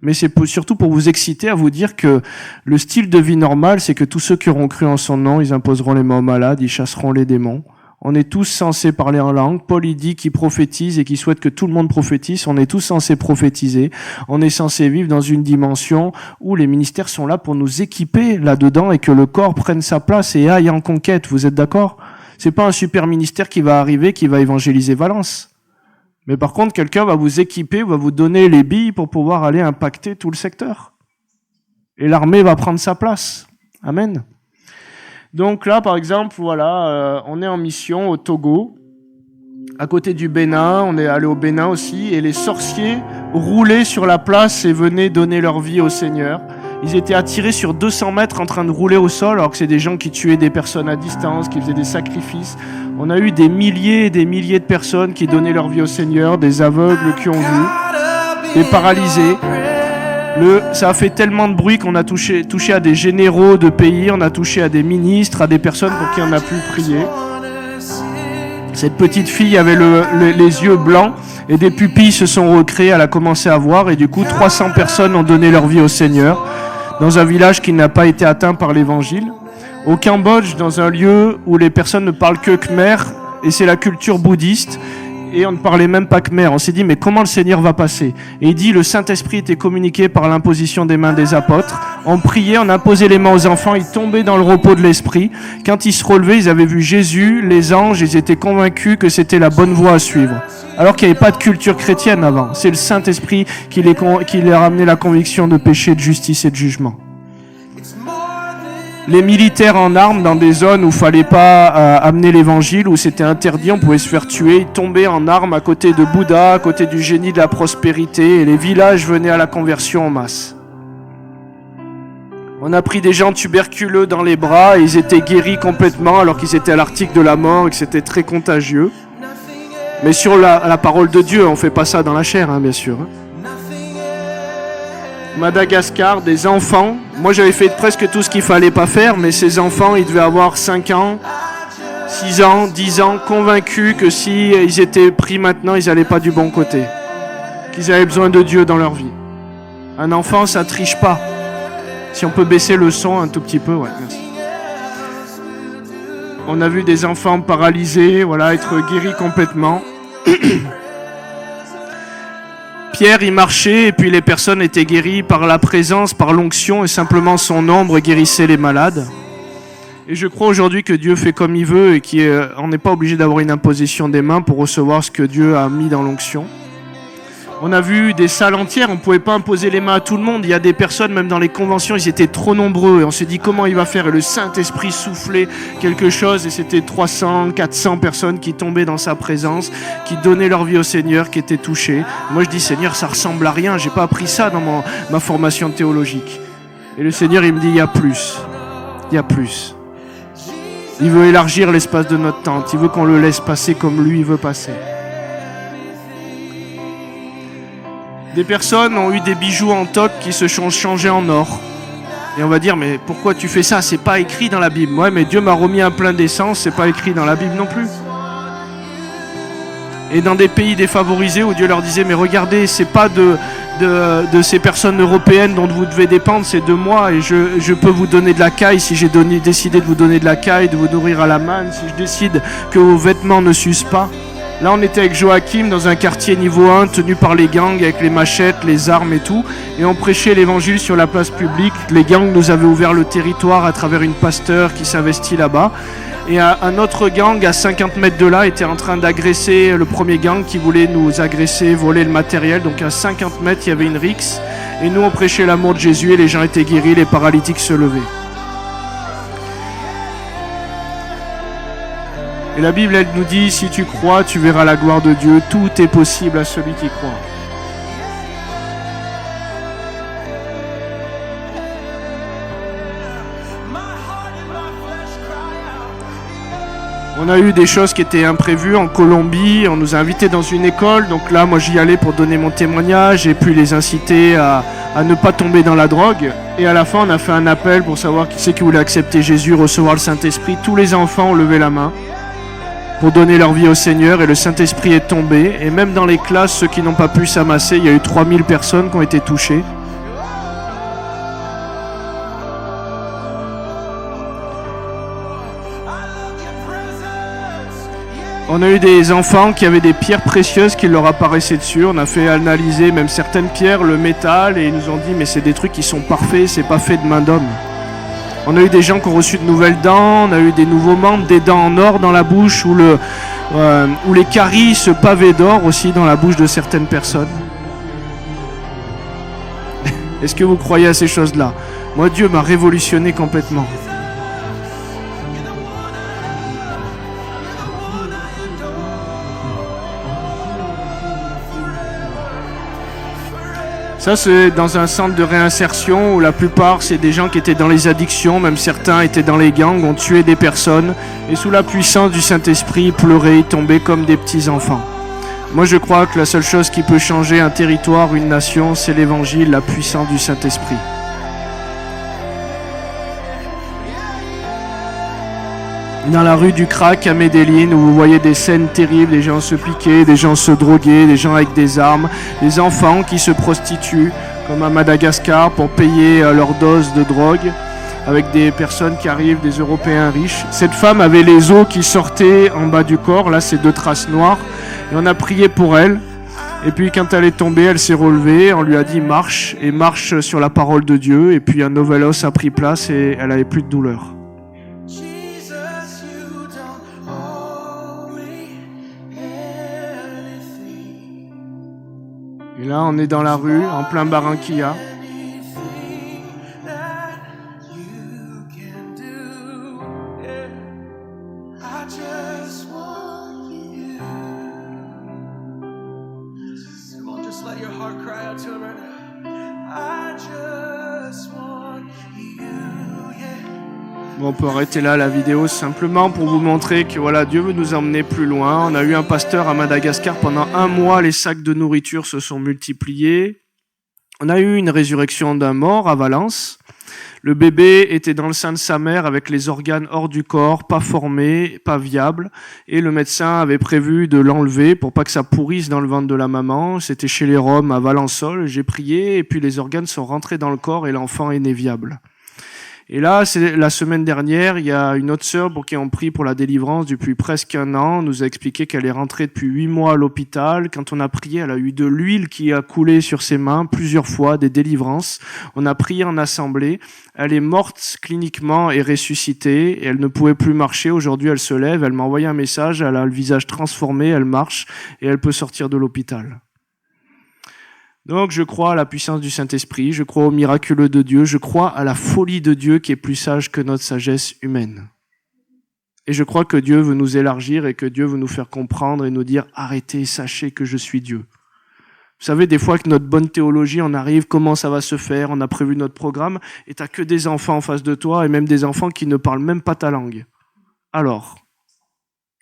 Mais c'est surtout pour vous exciter à vous dire que le style de vie normal, c'est que tous ceux qui auront cru en son nom, ils imposeront les mains aux malades, ils chasseront les démons. On est tous censés parler en langue. Paul, il dit qu'il prophétise et qu'il souhaite que tout le monde prophétise. On est tous censés prophétiser. On est censé vivre dans une dimension où les ministères sont là pour nous équiper là-dedans et que le corps prenne sa place et aille en conquête. Vous êtes d'accord? C'est pas un super ministère qui va arriver, qui va évangéliser Valence. Mais par contre, quelqu'un va vous équiper, va vous donner les billes pour pouvoir aller impacter tout le secteur. Et l'armée va prendre sa place. Amen. Donc là, par exemple, voilà, on est en mission au Togo, à côté du Bénin, on est allé au Bénin aussi, et les sorciers roulaient sur la place et venaient donner leur vie au Seigneur. Ils étaient attirés sur 200 mètres en train de rouler au sol, alors que c'est des gens qui tuaient des personnes à distance, qui faisaient des sacrifices. On a eu des milliers et des milliers de personnes qui donnaient leur vie au Seigneur, des aveugles qui ont vu, des paralysés. Ça a fait tellement de bruit qu'on a touché à des généraux de pays, on a touché à des ministres, à des personnes pour qui on a pu prier. Cette petite fille avait les yeux blancs et des pupilles se sont recréées, elle a commencé à voir et du coup 300 personnes ont donné leur vie au Seigneur dans un village qui n'a pas été atteint par l'évangile. Au Cambodge, dans un lieu où les personnes ne parlent que khmer et c'est la culture bouddhiste. Et on ne parlait même pas khmer. On s'est dit, mais comment le Seigneur va passer? Et il dit, le Saint-Esprit était communiqué par l'imposition des mains des apôtres. On priait, on imposait les mains aux enfants, ils tombaient dans le repos de l'Esprit. Quand ils se relevaient, ils avaient vu Jésus, les anges, ils étaient convaincus que c'était la bonne voie à suivre. Alors qu'il n'y avait pas de culture chrétienne avant. C'est le Saint-Esprit qui leur a amené la conviction de péché, de justice et de jugement. les militaires en armes dans des zones où il fallait pas amener l'évangile, où c'était interdit, on pouvait se faire tuer. Ils tombaient en armes à côté de Bouddha, à côté du génie de la prospérité, et les villages venaient à la conversion en masse. On a pris des gens tuberculeux dans les bras et ils étaient guéris complètement alors qu'ils étaient à l'article de la mort et que c'était très contagieux. Mais sur la parole de Dieu, on ne fait pas ça dans la chair, hein, bien sûr. Madagascar, des enfants. Moi, j'avais fait presque tout ce qu'il fallait pas faire, mais ces enfants, ils devaient avoir 5 ans, 6 ans, 10 ans, convaincus que si ils étaient pris maintenant, ils n'allaient pas du bon côté. Qu'ils avaient besoin de Dieu dans leur vie. Un enfant, ça triche pas. Si on peut baisser le son un tout petit peu, ouais, merci. On a vu des enfants paralysés, voilà, être guéris complètement. Pierre, il marchait et puis les personnes étaient guéries par la présence, par l'onction et simplement son ombre guérissait les malades. Et je crois aujourd'hui que Dieu fait comme il veut et qu'on n'est pas obligé d'avoir une imposition des mains pour recevoir ce que Dieu a mis dans l'onction. On a vu des salles entières, on ne pouvait pas imposer les mains à tout le monde. Il y a des personnes, même dans les conventions, ils étaient trop nombreux. Et on s'est dit comment il va faire. Et le Saint-Esprit soufflait quelque chose. Et c'était 300, 400 personnes qui tombaient dans sa présence, qui donnaient leur vie au Seigneur, qui étaient touchées. Moi je dis Seigneur, ça ressemble à rien. J'ai pas appris ça dans ma formation théologique. Et le Seigneur, il me dit il y a plus. Il y a plus. Il veut élargir l'espace de notre tente. Il veut qu'on le laisse passer comme lui veut passer. Des personnes ont eu des bijoux en toc qui se sont changés en or. Et on va dire, mais pourquoi tu fais ça? C'est pas écrit dans la Bible. Ouais, mais Dieu m'a remis un plein d'essence, c'est pas écrit dans la Bible non plus. Et dans des pays défavorisés où Dieu leur disait, mais regardez, c'est pas de ces personnes européennes dont vous devez dépendre, c'est de moi. Et je peux vous donner de la caille si j'ai décidé de vous donner de la caille, de vous nourrir à la manne, si je décide que vos vêtements ne s'usent pas. Là, on était avec Joachim dans un quartier niveau 1 tenu par les gangs avec les machettes, les armes et tout. Et on prêchait l'évangile sur la place publique. Les gangs nous avaient ouvert le territoire à travers une pasteur qui s'investit là-bas. Et un autre gang à 50 mètres de là était en train d'agresser le premier gang qui voulait nous agresser, voler le matériel. Donc à 50 mètres, il y avait une rixe. Et nous, on prêchait l'amour de Jésus et les gens étaient guéris, les paralytiques se levaient. Et la Bible, elle nous dit, si tu crois, tu verras la gloire de Dieu. Tout est possible à celui qui croit. On a eu des choses qui étaient imprévues en Colombie. On nous a invités dans une école. Donc là, moi, j'y allais pour donner mon témoignage et puis les inciter à ne pas tomber dans la drogue. Et à la fin, on a fait un appel pour savoir qui c'est qui voulait accepter Jésus, recevoir le Saint-Esprit. Tous les enfants ont levé la main pour donner leur vie au Seigneur et le Saint-Esprit est tombé. Et même dans les classes, ceux qui n'ont pas pu s'amasser, il y a eu 3000 personnes qui ont été touchées. On a eu des enfants qui avaient des pierres précieuses qui leur apparaissaient dessus. On a fait analyser même certaines pierres, le métal, et ils nous ont dit mais c'est des trucs qui sont parfaits, c'est pas fait de main d'homme. On a eu des gens qui ont reçu de nouvelles dents, on a eu des nouveaux membres, des dents en or dans la bouche, ou les caries se pavaient d'or aussi dans la bouche de certaines personnes. Est-ce que vous croyez à ces choses-là? Moi, Dieu m'a révolutionné complètement. Ça, c'est dans un centre de réinsertion où la plupart, c'est des gens qui étaient dans les addictions, même certains étaient dans les gangs, ont tué des personnes. Et sous la puissance du Saint-Esprit, ils pleuraient, ils tombaient comme des petits enfants. Moi, je crois que la seule chose qui peut changer un territoire, une nation, c'est l'Évangile, la puissance du Saint-Esprit. Dans la rue du Crac à Medellín, où vous voyez des scènes terribles, des gens se piquer, des gens se droguer, des gens avec des armes, des enfants qui se prostituent, comme à Madagascar, pour payer leur dose de drogue, avec des personnes qui arrivent, des Européens riches. Cette femme avait les os qui sortaient en bas du corps, là c'est 2 traces noires, et on a prié pour elle. Et puis quand elle est tombée, elle s'est relevée, on lui a dit marche, et marche sur la parole de Dieu, et puis un nouvel os a pris place et elle n'avait plus de douleur. Et là, on est dans la rue, en plein Barranquilla. just let your heart cry out to him right now. I just want you, yeah. Bon, on peut arrêter là la vidéo simplement pour vous montrer que voilà, Dieu veut nous emmener plus loin. On a eu un pasteur à Madagascar pendant 1 mois, les sacs de nourriture se sont multipliés. On a eu une résurrection d'un mort à Valence. Le bébé était dans le sein de sa mère avec les organes hors du corps, pas formés, pas viables. Et le médecin avait prévu de l'enlever pour pas que ça pourrisse dans le ventre de la maman. C'était chez les Roms à Valençol. J'ai prié et puis les organes sont rentrés dans le corps et l'enfant est né viable. Et là, c'est la semaine dernière, il y a une autre sœur pour qui on prie pour la délivrance depuis presque 1 an. On nous a expliqué qu'elle est rentrée depuis 8 mois à l'hôpital. Quand on a prié, elle a eu de l'huile qui a coulé sur ses mains plusieurs fois, des délivrances. On a prié en assemblée. Elle est morte cliniquement et ressuscitée. Et elle ne pouvait plus marcher. Aujourd'hui, elle se lève. Elle m'a envoyé un message. Elle a le visage transformé. Elle marche et elle peut sortir de l'hôpital. Donc je crois à la puissance du Saint-Esprit, je crois au miraculeux de Dieu, je crois à la folie de Dieu qui est plus sage que notre sagesse humaine. Et je crois que Dieu veut nous élargir et que Dieu veut nous faire comprendre et nous dire « Arrêtez, sachez que je suis Dieu ». Vous savez, des fois que notre bonne théologie, on arrive, comment ça va se faire, on a prévu notre programme, et t'as que des enfants en face de toi, et même des enfants qui ne parlent même pas ta langue. Alors,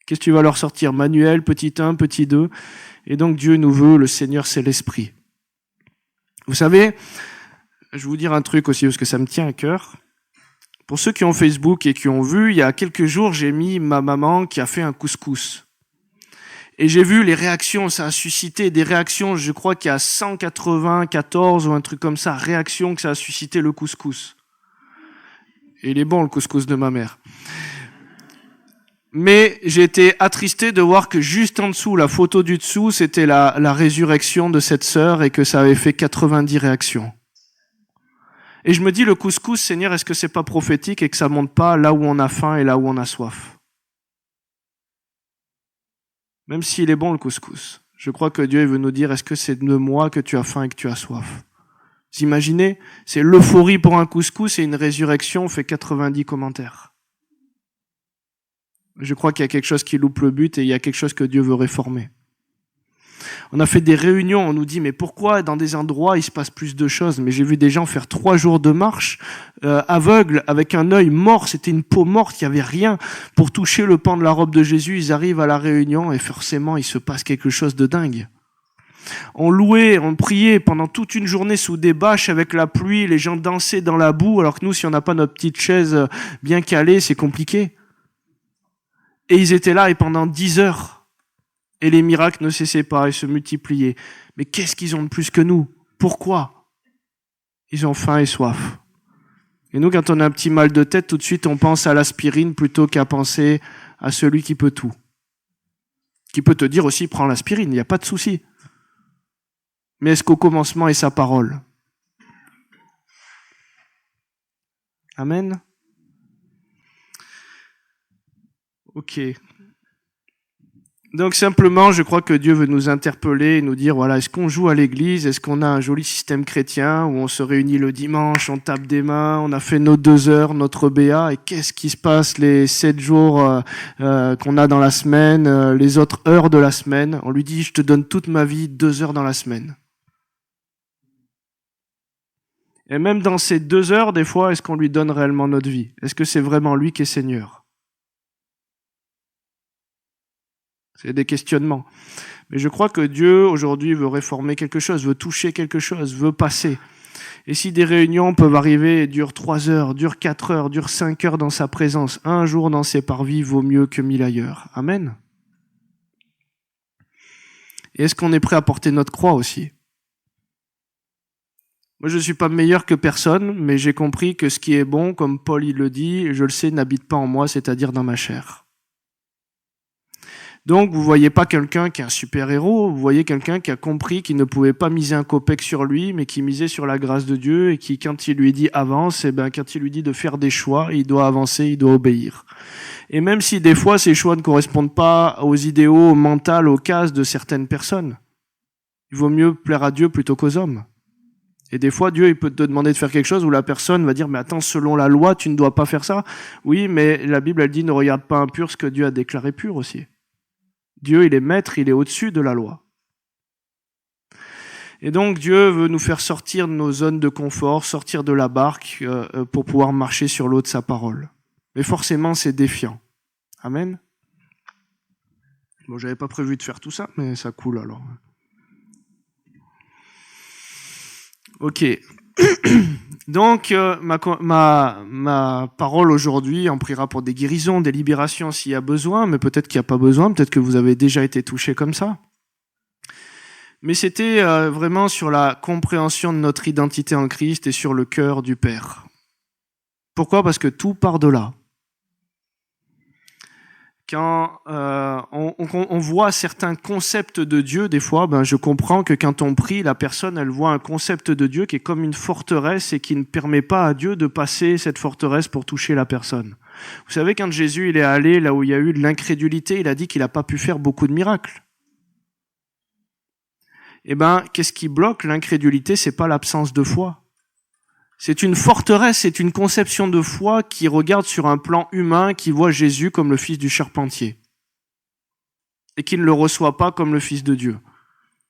qu'est-ce que tu vas leur sortir? Manuel, petit 1, petit 2. Et donc Dieu nous veut, le Seigneur c'est l'Esprit. Vous savez, je vais vous dire un truc aussi parce que ça me tient à cœur. Pour ceux qui ont Facebook et qui ont vu, il y a quelques jours, j'ai mis ma maman qui a fait un couscous. Et j'ai vu les réactions, ça a suscité des réactions, je crois qu'il y a 194 ou un truc comme ça, réactions que ça a suscité le couscous. Et il est bon le couscous de ma mère. Mais j'ai été attristé de voir que juste en dessous, la photo du dessous, c'était la résurrection de cette sœur et que ça avait fait 90 réactions. Et je me dis, le couscous, Seigneur, est-ce que c'est pas prophétique et que ça monte pas là où on a faim et là où on a soif? Même s'il est bon le couscous, je crois que Dieu veut nous dire, est-ce que c'est de moi que tu as faim et que tu as soif? Vous imaginez? C'est l'euphorie pour un couscous et une résurrection fait 90 commentaires. Je crois qu'il y a quelque chose qui loupe le but et il y a quelque chose que Dieu veut réformer. On a fait des réunions, on nous dit mais pourquoi dans des endroits il se passe plus de choses? Mais j'ai vu des gens faire 3 jours de marche aveugles avec un œil mort, c'était une peau morte, il n'y avait rien pour toucher le pan de la robe de Jésus. Ils arrivent à la réunion et forcément il se passe quelque chose de dingue. On louait, on priait pendant toute une journée sous des bâches avec la pluie, les gens dansaient dans la boue alors que nous si on n'a pas notre petite chaise bien calée c'est compliqué. Et ils étaient là et pendant 10 heures. Et les miracles ne cessaient pas et se multipliaient. Mais qu'est-ce qu'ils ont de plus que nous? Pourquoi? Ils ont faim et soif. Et nous, quand on a un petit mal de tête, tout de suite, on pense à l'aspirine plutôt qu'à penser à celui qui peut tout. Qui peut te dire aussi, prends l'aspirine, il n'y a pas de souci. Mais est-ce qu'au commencement est sa parole? Amen. Ok. Donc simplement, je crois que Dieu veut nous interpeller et nous dire, voilà, est-ce qu'on joue à l'église? Est-ce qu'on a un joli système chrétien où on se réunit le dimanche, on tape des mains, on a fait nos 2 heures, notre BA, et qu'est-ce qui se passe les 7 jours qu'on a dans la semaine, les autres heures de la semaine? On lui dit, je te donne toute ma vie, 2 heures dans la semaine. Et même dans ces 2 heures, des fois, est-ce qu'on lui donne réellement notre vie? Est-ce que c'est vraiment lui qui est Seigneur? C'est des questionnements. Mais je crois que Dieu, aujourd'hui, veut réformer quelque chose, veut toucher quelque chose, veut passer. Et si des réunions peuvent arriver et durent 3 heures, durent 4 heures, durent 5 heures dans sa présence, un jour dans ses parvis vaut mieux que 1000 ailleurs. Amen. Et est-ce qu'on est prêt à porter notre croix aussi? Moi, je ne suis pas meilleur que personne, mais j'ai compris que ce qui est bon, comme Paul il le dit, je le sais, n'habite pas en moi, c'est-à-dire dans ma chair. Donc, vous voyez pas quelqu'un qui est un super-héros, vous voyez quelqu'un qui a compris qu'il ne pouvait pas miser un copec sur lui, mais qui misait sur la grâce de Dieu et qui, quand il lui dit avance, et ben, quand il lui dit de faire des choix, il doit avancer, il doit obéir. Et même si des fois ces choix ne correspondent pas aux idéaux mentaux, aux cases de certaines personnes, il vaut mieux plaire à Dieu plutôt qu'aux hommes. Et des fois, Dieu, il peut te demander de faire quelque chose où la personne va dire, mais attends, selon la loi, tu ne dois pas faire ça. Oui, mais la Bible, elle dit, ne regarde pas impur ce que Dieu a déclaré pur aussi. Dieu, il est maître, il est au-dessus de la loi. Et donc Dieu veut nous faire sortir de nos zones de confort, sortir de la barque pour pouvoir marcher sur l'eau de sa parole. Mais forcément, c'est défiant. Amen. Bon, j'avais pas prévu de faire tout ça, mais ça coule alors. Ok. Donc, ma parole aujourd'hui, on priera pour des guérisons, des libérations s'il y a besoin, mais peut-être qu'il n'y a pas besoin, peut-être que vous avez déjà été touché comme ça. Mais c'était vraiment sur la compréhension de notre identité en Christ et sur le cœur du Père. Pourquoi ? Parce que tout part de là. Quand on voit certains concepts de Dieu, des fois, je comprends que quand on prie, la personne, elle voit un concept de Dieu qui est comme une forteresse et qui ne permet pas à Dieu de passer cette forteresse pour toucher la personne. Vous savez, quand Jésus il est allé là où il y a eu de l'incrédulité, il a dit qu'il n'a pas pu faire beaucoup de miracles. Eh ben, qu'est-ce qui bloque l'incrédulité ? C'est pas l'absence de foi. C'est une forteresse, c'est une conception de foi qui regarde sur un plan humain, qui voit Jésus comme le fils du charpentier. Et qui ne le reçoit pas comme le fils de Dieu.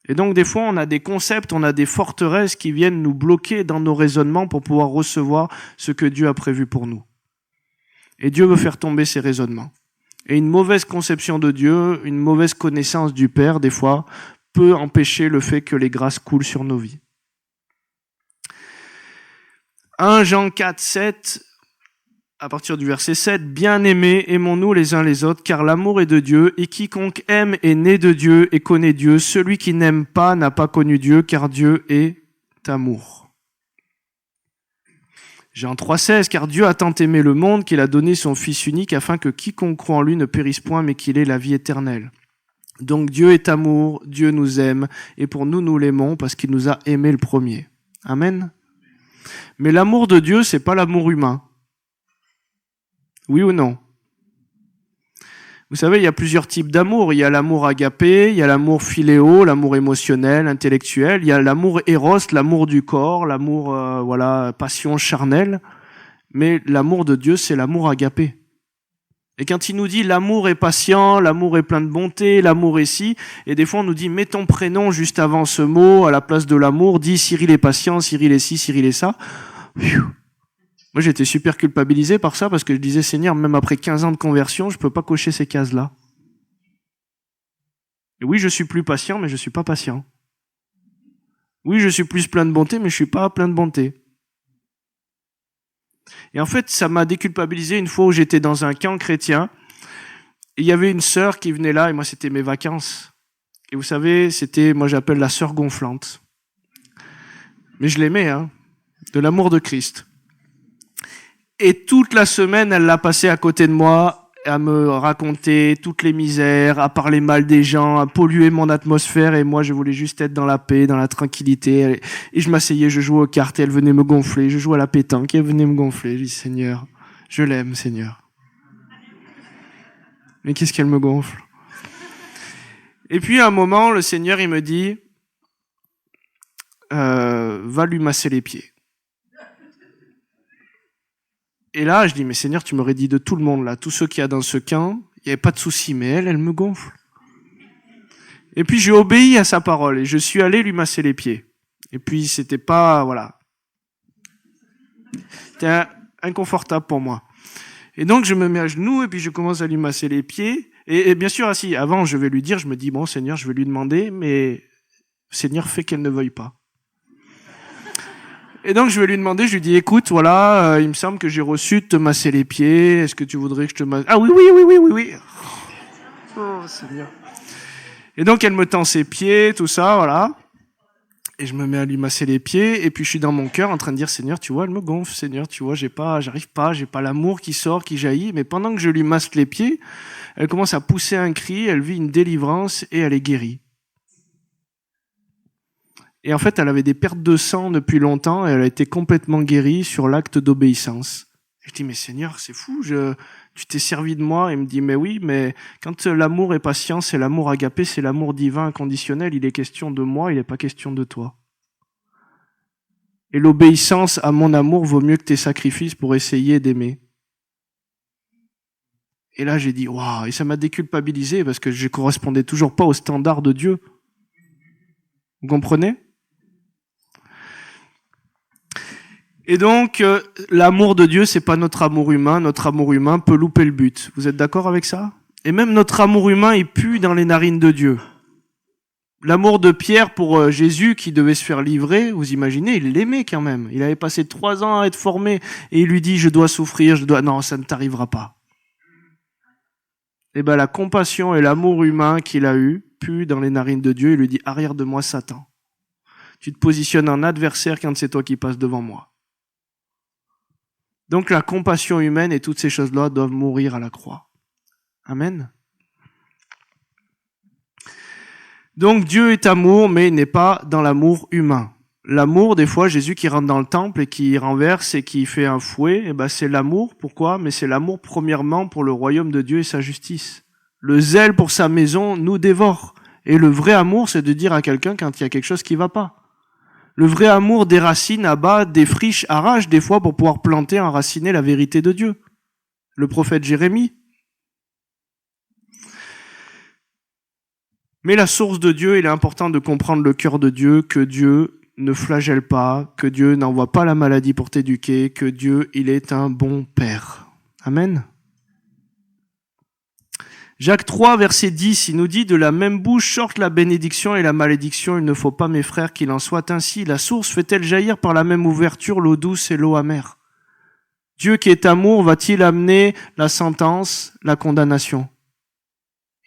Et donc, des fois, on a des concepts, on a des forteresses qui viennent nous bloquer dans nos raisonnements pour pouvoir recevoir ce que Dieu a prévu pour nous. Et Dieu veut faire tomber ces raisonnements. Et une mauvaise conception de Dieu, une mauvaise connaissance du Père, des fois, peut empêcher le fait que les grâces coulent sur nos vies. 1 Jean 4, 7, à partir du verset 7, « Bien-aimés, aimons-nous les uns les autres, car l'amour est de Dieu, et quiconque aime est né de Dieu et connaît Dieu. Celui qui n'aime pas n'a pas connu Dieu, car Dieu est amour. » Jean 3, 16, « Car Dieu a tant aimé le monde qu'il a donné son Fils unique, afin que quiconque croit en lui ne périsse point, mais qu'il ait la vie éternelle. Donc Dieu est amour, Dieu nous aime, et pour nous, nous l'aimons, parce qu'il nous a aimés le premier. » Amen. Mais l'amour de Dieu, c'est pas l'amour humain. Oui ou non ? Vous savez, il y a plusieurs types d'amour. Il y a l'amour agapé, il y a l'amour philéo, l'amour émotionnel, intellectuel. Il y a l'amour éros, l'amour du corps, l'amour, passion charnelle. Mais l'amour de Dieu, c'est l'amour agapé. Et quand il nous dit l'amour est patient, l'amour est plein de bonté, l'amour est ci, et des fois on nous dit mets ton prénom juste avant ce mot, à la place de l'amour, dis Cyril est patient, Cyril est ci, Cyril est ça. Moi j'étais super culpabilisé par ça parce que je disais Seigneur, même après 15 ans de conversion, je peux pas cocher ces cases-là. Et oui, je suis plus patient, mais je suis pas patient. Oui, je suis plus plein de bonté, mais je suis pas plein de bonté. Et en fait, ça m'a déculpabilisé une fois où j'étais dans un camp chrétien. Et il y avait une sœur qui venait là, et moi c'était mes vacances. Et vous savez, c'était, moi j'appelle la sœur gonflante. Mais je l'aimais, de l'amour de Christ. Et toute la semaine, elle l'a passé à côté de moi, à me raconter toutes les misères, à parler mal des gens, à polluer mon atmosphère, et moi je voulais juste être dans la paix, dans la tranquillité. Et je m'asseyais, je jouais aux cartes, et elle venait me gonfler, je jouais à la pétanque, et elle venait me gonfler. Je dis Seigneur, je l'aime, Seigneur. Mais qu'est-ce qu'elle me gonfle ? Et puis à un moment, le Seigneur il me dit, va lui masser les pieds. Et là, je dis, mais Seigneur, tu m'aurais dit de tout le monde, là, tous ceux qu'il y a dans ce camp, il n'y avait pas de souci, mais elle me gonfle. Et puis, j'ai obéi à sa parole, et je suis allé lui masser les pieds. Et puis, c'était pas, c'était inconfortable pour moi. Et donc, je me mets à genoux, et puis je commence à lui masser les pieds. Et bien sûr, avant, je vais lui dire, je me dis, bon, Seigneur, je vais lui demander, mais Seigneur, fais qu'elle ne veuille pas. Et donc je vais lui demander, je lui dis écoute, il me semble que j'ai reçu de te masser les pieds, est-ce que tu voudrais que je te masse ? Ah oui. Oh Seigneur. Et donc elle me tend ses pieds, tout ça, voilà. Et je me mets à lui masser les pieds, et puis je suis dans mon cœur en train de dire Seigneur, tu vois, elle me gonfle, Seigneur, tu vois, j'ai pas l'amour qui sort, qui jaillit, mais pendant que je lui masse les pieds, elle commence à pousser un cri, elle vit une délivrance et elle est guérie. Et en fait, elle avait des pertes de sang depuis longtemps et elle a été complètement guérie sur l'acte d'obéissance. Je dis, mais Seigneur, c'est fou, tu t'es servi de moi. Et il me dit, mais oui, mais quand l'amour est patient, c'est l'amour agapé, c'est l'amour divin inconditionnel, il est question de moi, il n'est pas question de toi. Et l'obéissance à mon amour vaut mieux que tes sacrifices pour essayer d'aimer. Et là, j'ai dit, waouh, et ça m'a déculpabilisé parce que je correspondais toujours pas au standard de Dieu. Vous comprenez ? Et donc, l'amour de Dieu, c'est pas notre amour humain. Notre amour humain peut louper le but. Vous êtes d'accord avec ça? Et même notre amour humain, il pue dans les narines de Dieu. L'amour de Pierre pour Jésus qui devait se faire livrer, vous imaginez, il l'aimait quand même. Il avait passé 3 ans à être formé et il lui dit, je dois souffrir, Non, ça ne t'arrivera pas. Et ben la compassion et l'amour humain qu'il a eu pue dans les narines de Dieu. Il lui dit, arrière de moi, Satan. Tu te positionnes en adversaire quand c'est toi qui passes devant moi. Donc la compassion humaine et toutes ces choses-là doivent mourir à la croix. Amen. Donc Dieu est amour, mais il n'est pas dans l'amour humain. L'amour, des fois, Jésus qui rentre dans le temple et qui renverse et qui fait un fouet, eh ben c'est l'amour. Pourquoi? Mais c'est l'amour premièrement pour le royaume de Dieu et sa justice. Le zèle pour sa maison nous dévore. Et le vrai amour, c'est de dire à quelqu'un quand il y a quelque chose qui va pas. Le vrai amour déracine, abat, défriche, arrache des fois pour pouvoir planter, enraciner la vérité de Dieu. Le prophète Jérémie. Mais la source de Dieu, il est important de comprendre le cœur de Dieu, que Dieu ne flagelle pas, que Dieu n'envoie pas la maladie pour t'éduquer, que Dieu, il est un bon Père. Amen. Jacques 3, verset 10, il nous dit « De la même bouche sortent la bénédiction et la malédiction. Il ne faut pas, mes frères, qu'il en soit ainsi. La source fait-elle jaillir par la même ouverture l'eau douce et l'eau amère? Dieu qui est amour va-t-il amener la sentence, la condamnation ?»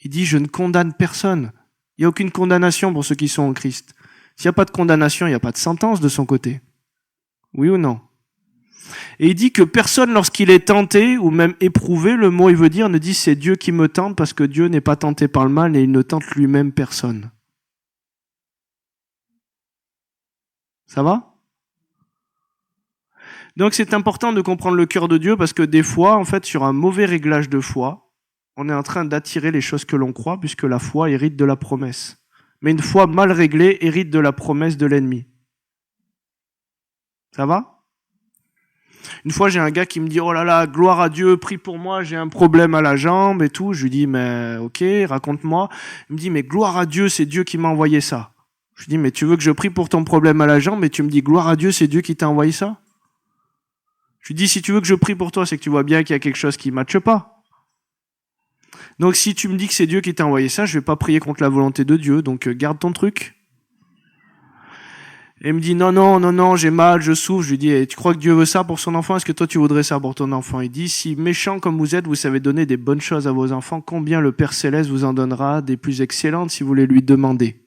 Il dit « Je ne condamne personne. » Il n'y a aucune condamnation pour ceux qui sont en Christ. S'il n'y a pas de condamnation, il n'y a pas de sentence de son côté. Oui ou non? Et il dit que personne, lorsqu'il est tenté ou même éprouvé, le mot il veut dire, ne dit c'est Dieu qui me tente, parce que Dieu n'est pas tenté par le mal et il ne tente lui-même personne. Ça va? Donc c'est important de comprendre le cœur de Dieu, parce que des fois, en fait, sur un mauvais réglage de foi, on est en train d'attirer les choses que l'on croit, puisque la foi hérite de la promesse. Mais une foi mal réglée hérite de la promesse de l'ennemi. Ça va? Une fois, j'ai un gars qui me dit « Oh là là, gloire à Dieu, prie pour moi, j'ai un problème à la jambe et tout. » Je lui dis « Mais ok, raconte-moi. » Il me dit « Mais gloire à Dieu, c'est Dieu qui m'a envoyé ça. » Je lui dis « Mais tu veux que je prie pour ton problème à la jambe et tu me dis « Gloire à Dieu, c'est Dieu qui t'a envoyé ça ?» Je lui dis « Si tu veux que je prie pour toi, c'est que tu vois bien qu'il y a quelque chose qui ne matche pas. » Donc si tu me dis que c'est Dieu qui t'a envoyé ça, je vais pas prier contre la volonté de Dieu, donc garde ton truc. Et il me dit non, j'ai mal, je souffre. Je lui dis tu crois que Dieu veut ça pour son enfant? Est-ce que toi tu voudrais ça pour ton enfant? Il dit si méchant comme vous êtes, vous savez donner des bonnes choses à vos enfants, combien le Père Céleste vous en donnera des plus excellentes si vous voulez lui demander.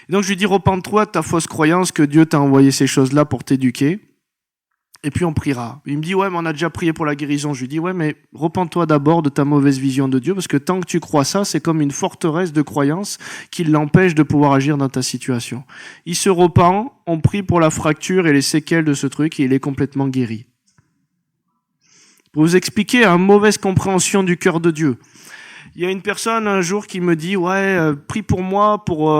Et donc je lui dis repens-toi de ta fausse croyance que Dieu t'a envoyé ces choses-là pour t'éduquer. Et puis on priera. Il me dit ouais mais on a déjà prié pour la guérison. Je lui dis ouais mais repens-toi d'abord de ta mauvaise vision de Dieu, parce que tant que tu crois ça, c'est comme une forteresse de croyance qui l'empêche de pouvoir agir dans ta situation. Il se repent, on prie pour la fracture et les séquelles de ce truc et il est complètement guéri. Pour vous expliquer une mauvaise compréhension du cœur de Dieu. Il y a une personne un jour qui me dit ouais prie pour moi pour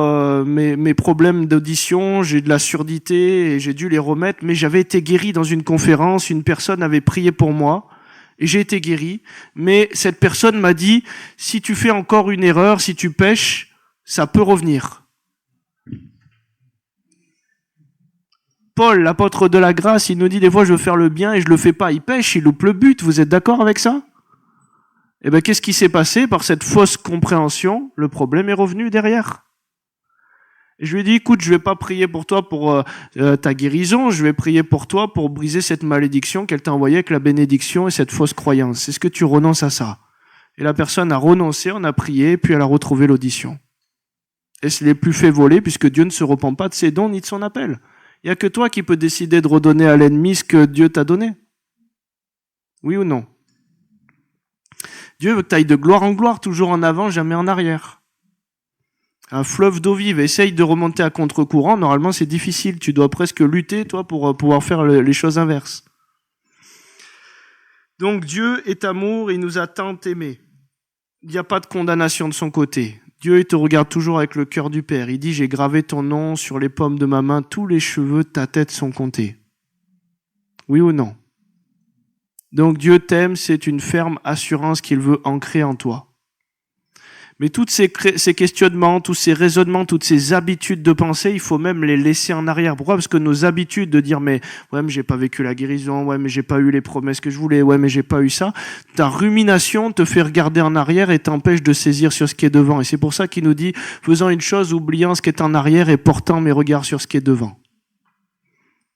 mes problèmes d'audition, j'ai de la surdité et j'ai dû les remettre, mais j'avais été guéri dans une conférence, une personne avait prié pour moi et j'ai été guéri, mais cette personne m'a dit si tu fais encore une erreur, si tu pèches, ça peut revenir. Paul, l'apôtre de la grâce, il nous dit des fois je veux faire le bien et je le fais pas, il pêche, il loupe le but, vous êtes d'accord avec ça? Eh bien, qu'est-ce qui s'est passé? Par cette fausse compréhension, le problème est revenu derrière. Et je lui ai dit, écoute, je vais pas prier pour toi pour ta guérison, je vais prier pour toi pour briser cette malédiction qu'elle t'a envoyée avec la bénédiction et cette fausse croyance. Est-ce que tu renonces à ça? Et la personne a renoncé, on a prié, puis elle a retrouvé l'audition. Et ce n'est plus fait voler, puisque Dieu ne se repent pas de ses dons ni de son appel. Il n'y a que toi qui peux décider de redonner à l'ennemi ce que Dieu t'a donné. Oui ou non? Dieu veut que tu ailles de gloire en gloire, toujours en avant, jamais en arrière. Un fleuve d'eau vive, essaye de remonter à contre-courant, normalement c'est difficile, tu dois presque lutter, toi, pour pouvoir faire les choses inverses. Donc Dieu est amour, il nous a tant aimés. Il n'y a pas de condamnation de son côté. Dieu, il te regarde toujours avec le cœur du Père. Il dit, j'ai gravé ton nom sur les paumes de ma main, tous les cheveux de ta tête sont comptés. Oui ou non? Donc Dieu t'aime, c'est une ferme assurance qu'il veut ancrer en toi. Mais tous ces questionnements, tous ces raisonnements, toutes ces habitudes de pensée, il faut même les laisser en arrière. Pourquoi? Parce que nos habitudes de dire mais j'ai pas vécu la guérison, mais j'ai pas eu les promesses que je voulais, mais j'ai pas eu ça. Ta rumination te fait regarder en arrière et t'empêche de saisir sur ce qui est devant. Et c'est pour ça qu'il nous dit faisant une chose, oubliant ce qui est en arrière et portant mes regards sur ce qui est devant.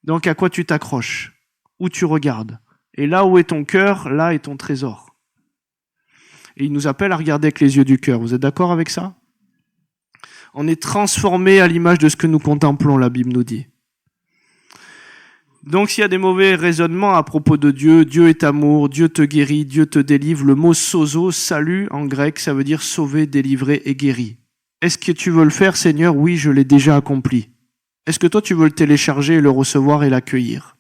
Donc à quoi tu t'accroches? Où tu regardes? Et là où est ton cœur, là est ton trésor. Et il nous appelle à regarder avec les yeux du cœur. Vous êtes d'accord avec ça? On est transformé à l'image de ce que nous contemplons, la Bible nous dit. Donc s'il y a des mauvais raisonnements à propos de Dieu, Dieu est amour, Dieu te guérit, Dieu te délivre, le mot sozo, salut en grec, ça veut dire sauver, délivrer et guéri. Est-ce que tu veux le faire, Seigneur? Oui, je l'ai déjà accompli. Est-ce que toi tu veux le télécharger et le recevoir et l'accueillir?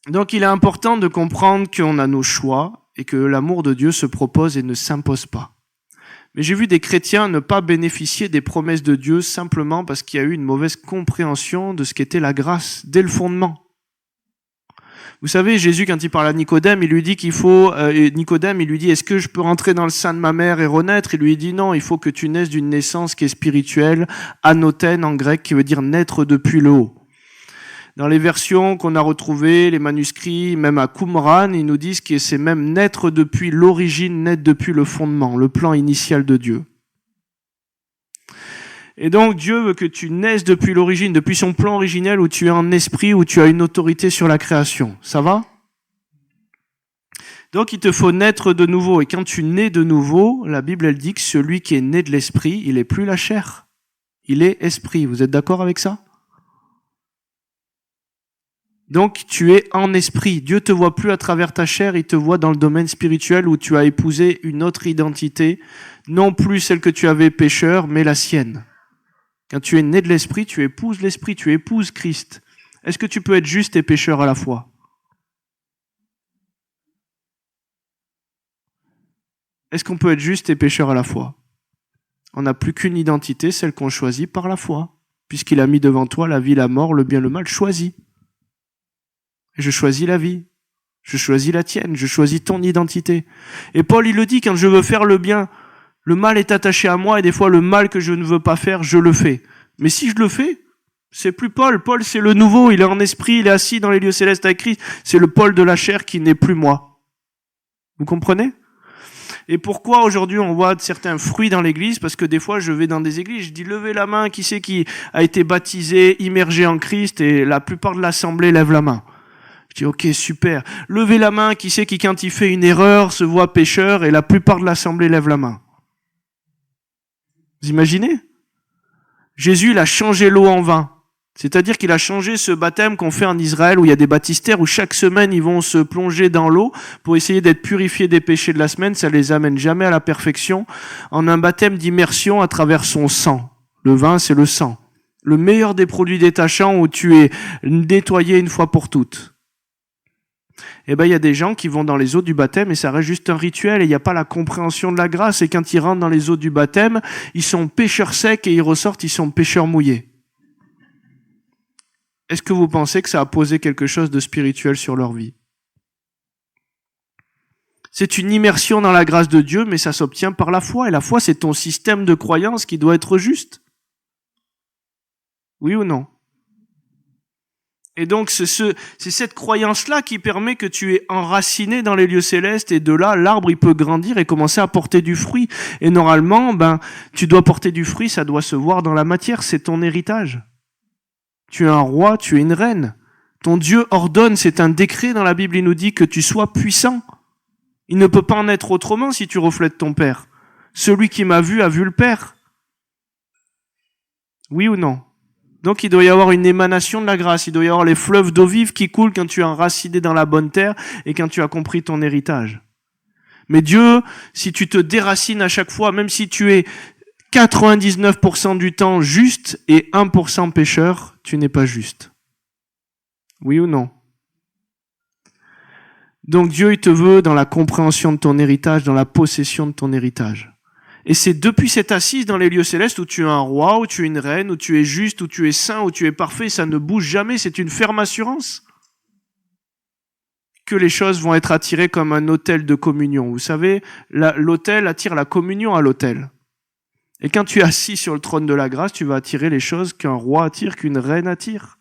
Donc il est important de comprendre qu'on a nos choix et que l'amour de Dieu se propose et ne s'impose pas. Mais j'ai vu des chrétiens ne pas bénéficier des promesses de Dieu simplement parce qu'il y a eu une mauvaise compréhension de ce qu'était la grâce dès le fondement. Vous savez, Jésus, quand il parle à Nicodème, il lui dit Nicodème, il lui dit, est-ce que je peux rentrer dans le sein de ma mère et renaître? Il lui dit non, il faut que tu naisses d'une naissance qui est spirituelle, anotène en grec, qui veut dire naître depuis le haut. Dans les versions qu'on a retrouvées, les manuscrits, même à Qumran, ils nous disent que c'est même naître depuis l'origine, naître depuis le fondement, le plan initial de Dieu. Et donc Dieu veut que tu naisses depuis l'origine, depuis son plan originel où tu es un esprit, où tu as une autorité sur la création. Ça va? Donc il te faut naître de nouveau. Et quand tu nais de nouveau, la Bible elle dit que celui qui est né de l'esprit, il est plus la chair. Il est esprit. Vous êtes d'accord avec ça? Donc tu es en esprit. Dieu te voit plus à travers ta chair, il te voit dans le domaine spirituel où tu as épousé une autre identité, non plus celle que tu avais pécheur, mais la sienne. Quand tu es né de l'esprit, tu épouses l'esprit, tu épouses Christ. Est-ce que tu peux être juste et pécheur à la fois? Est-ce qu'on peut être juste et pécheur à la fois? On n'a plus qu'une identité, celle qu'on choisit par la foi, puisqu'il a mis devant toi la vie, la mort, le bien, le mal, choisis. Je choisis la vie. Je choisis la tienne. Je choisis ton identité. Et Paul, il le dit, quand je veux faire le bien, le mal est attaché à moi et des fois le mal que je ne veux pas faire, je le fais. Mais si je le fais, c'est plus Paul. Paul, c'est le nouveau. Il est en esprit, il est assis dans les lieux célestes avec Christ. C'est le Paul de la chair qui n'est plus moi. Vous comprenez? Et pourquoi aujourd'hui on voit certains fruits dans l'église? Parce que des fois je vais dans des églises, je dis levez la main, qui c'est qui a été baptisé, immergé en Christ, et la plupart de l'assemblée lève la main. Je dis ok, super. Levez la main, qui c'est qui quand il fait une erreur se voit pécheur, et la plupart de l'assemblée lève la main. Vous imaginez? Jésus, il a changé l'eau en vin. C'est-à-dire qu'il a changé ce baptême qu'on fait en Israël où il y a des baptistères où chaque semaine ils vont se plonger dans l'eau pour essayer d'être purifiés des péchés de la semaine. Ça les amène jamais à la perfection. En un baptême d'immersion à travers son sang. Le vin, c'est le sang. Le meilleur des produits détachants où tu es nettoyé une fois pour toutes. Eh ben, il y a des gens qui vont dans les eaux du baptême et ça reste juste un rituel et il n'y a pas la compréhension de la grâce. Et quand ils rentrent dans les eaux du baptême, ils sont pécheurs secs et ils ressortent, ils sont pécheurs mouillés. Est-ce que vous pensez que ça a posé quelque chose de spirituel sur leur vie? C'est une immersion dans la grâce de Dieu, mais ça s'obtient par la foi. Et la foi, c'est ton système de croyance qui doit être juste. Oui ou non? Et donc, c'est cette croyance-là qui permet que tu es enraciné dans les lieux célestes et de là, l'arbre, il peut grandir et commencer à porter du fruit. Et normalement, tu dois porter du fruit, ça doit se voir dans la matière, c'est ton héritage. Tu es un roi, tu es une reine. Ton Dieu ordonne, c'est un décret dans la Bible, il nous dit que tu sois puissant. Il ne peut pas en être autrement si tu reflètes ton Père. Celui qui m'a vu a vu le Père. Oui ou non? Donc il doit y avoir une émanation de la grâce, il doit y avoir les fleuves d'eau vive qui coulent quand tu es enraciné dans la bonne terre et quand tu as compris ton héritage. Mais Dieu, si tu te déracines à chaque fois, même si tu es 99% du temps juste et 1% pécheur, tu n'es pas juste. Oui ou non? Donc Dieu, il te veut dans la compréhension de ton héritage, dans la possession de ton héritage. Et c'est depuis cette assise dans les lieux célestes où tu es un roi, où tu es une reine, où tu es juste, où tu es saint, où tu es parfait, ça ne bouge jamais, c'est une ferme assurance. que les choses vont être attirées comme un autel de communion. Vous savez, l'autel attire la communion à l'autel. Et quand tu es assis sur le trône de la grâce, tu vas attirer les choses qu'un roi attire, qu'une reine attire.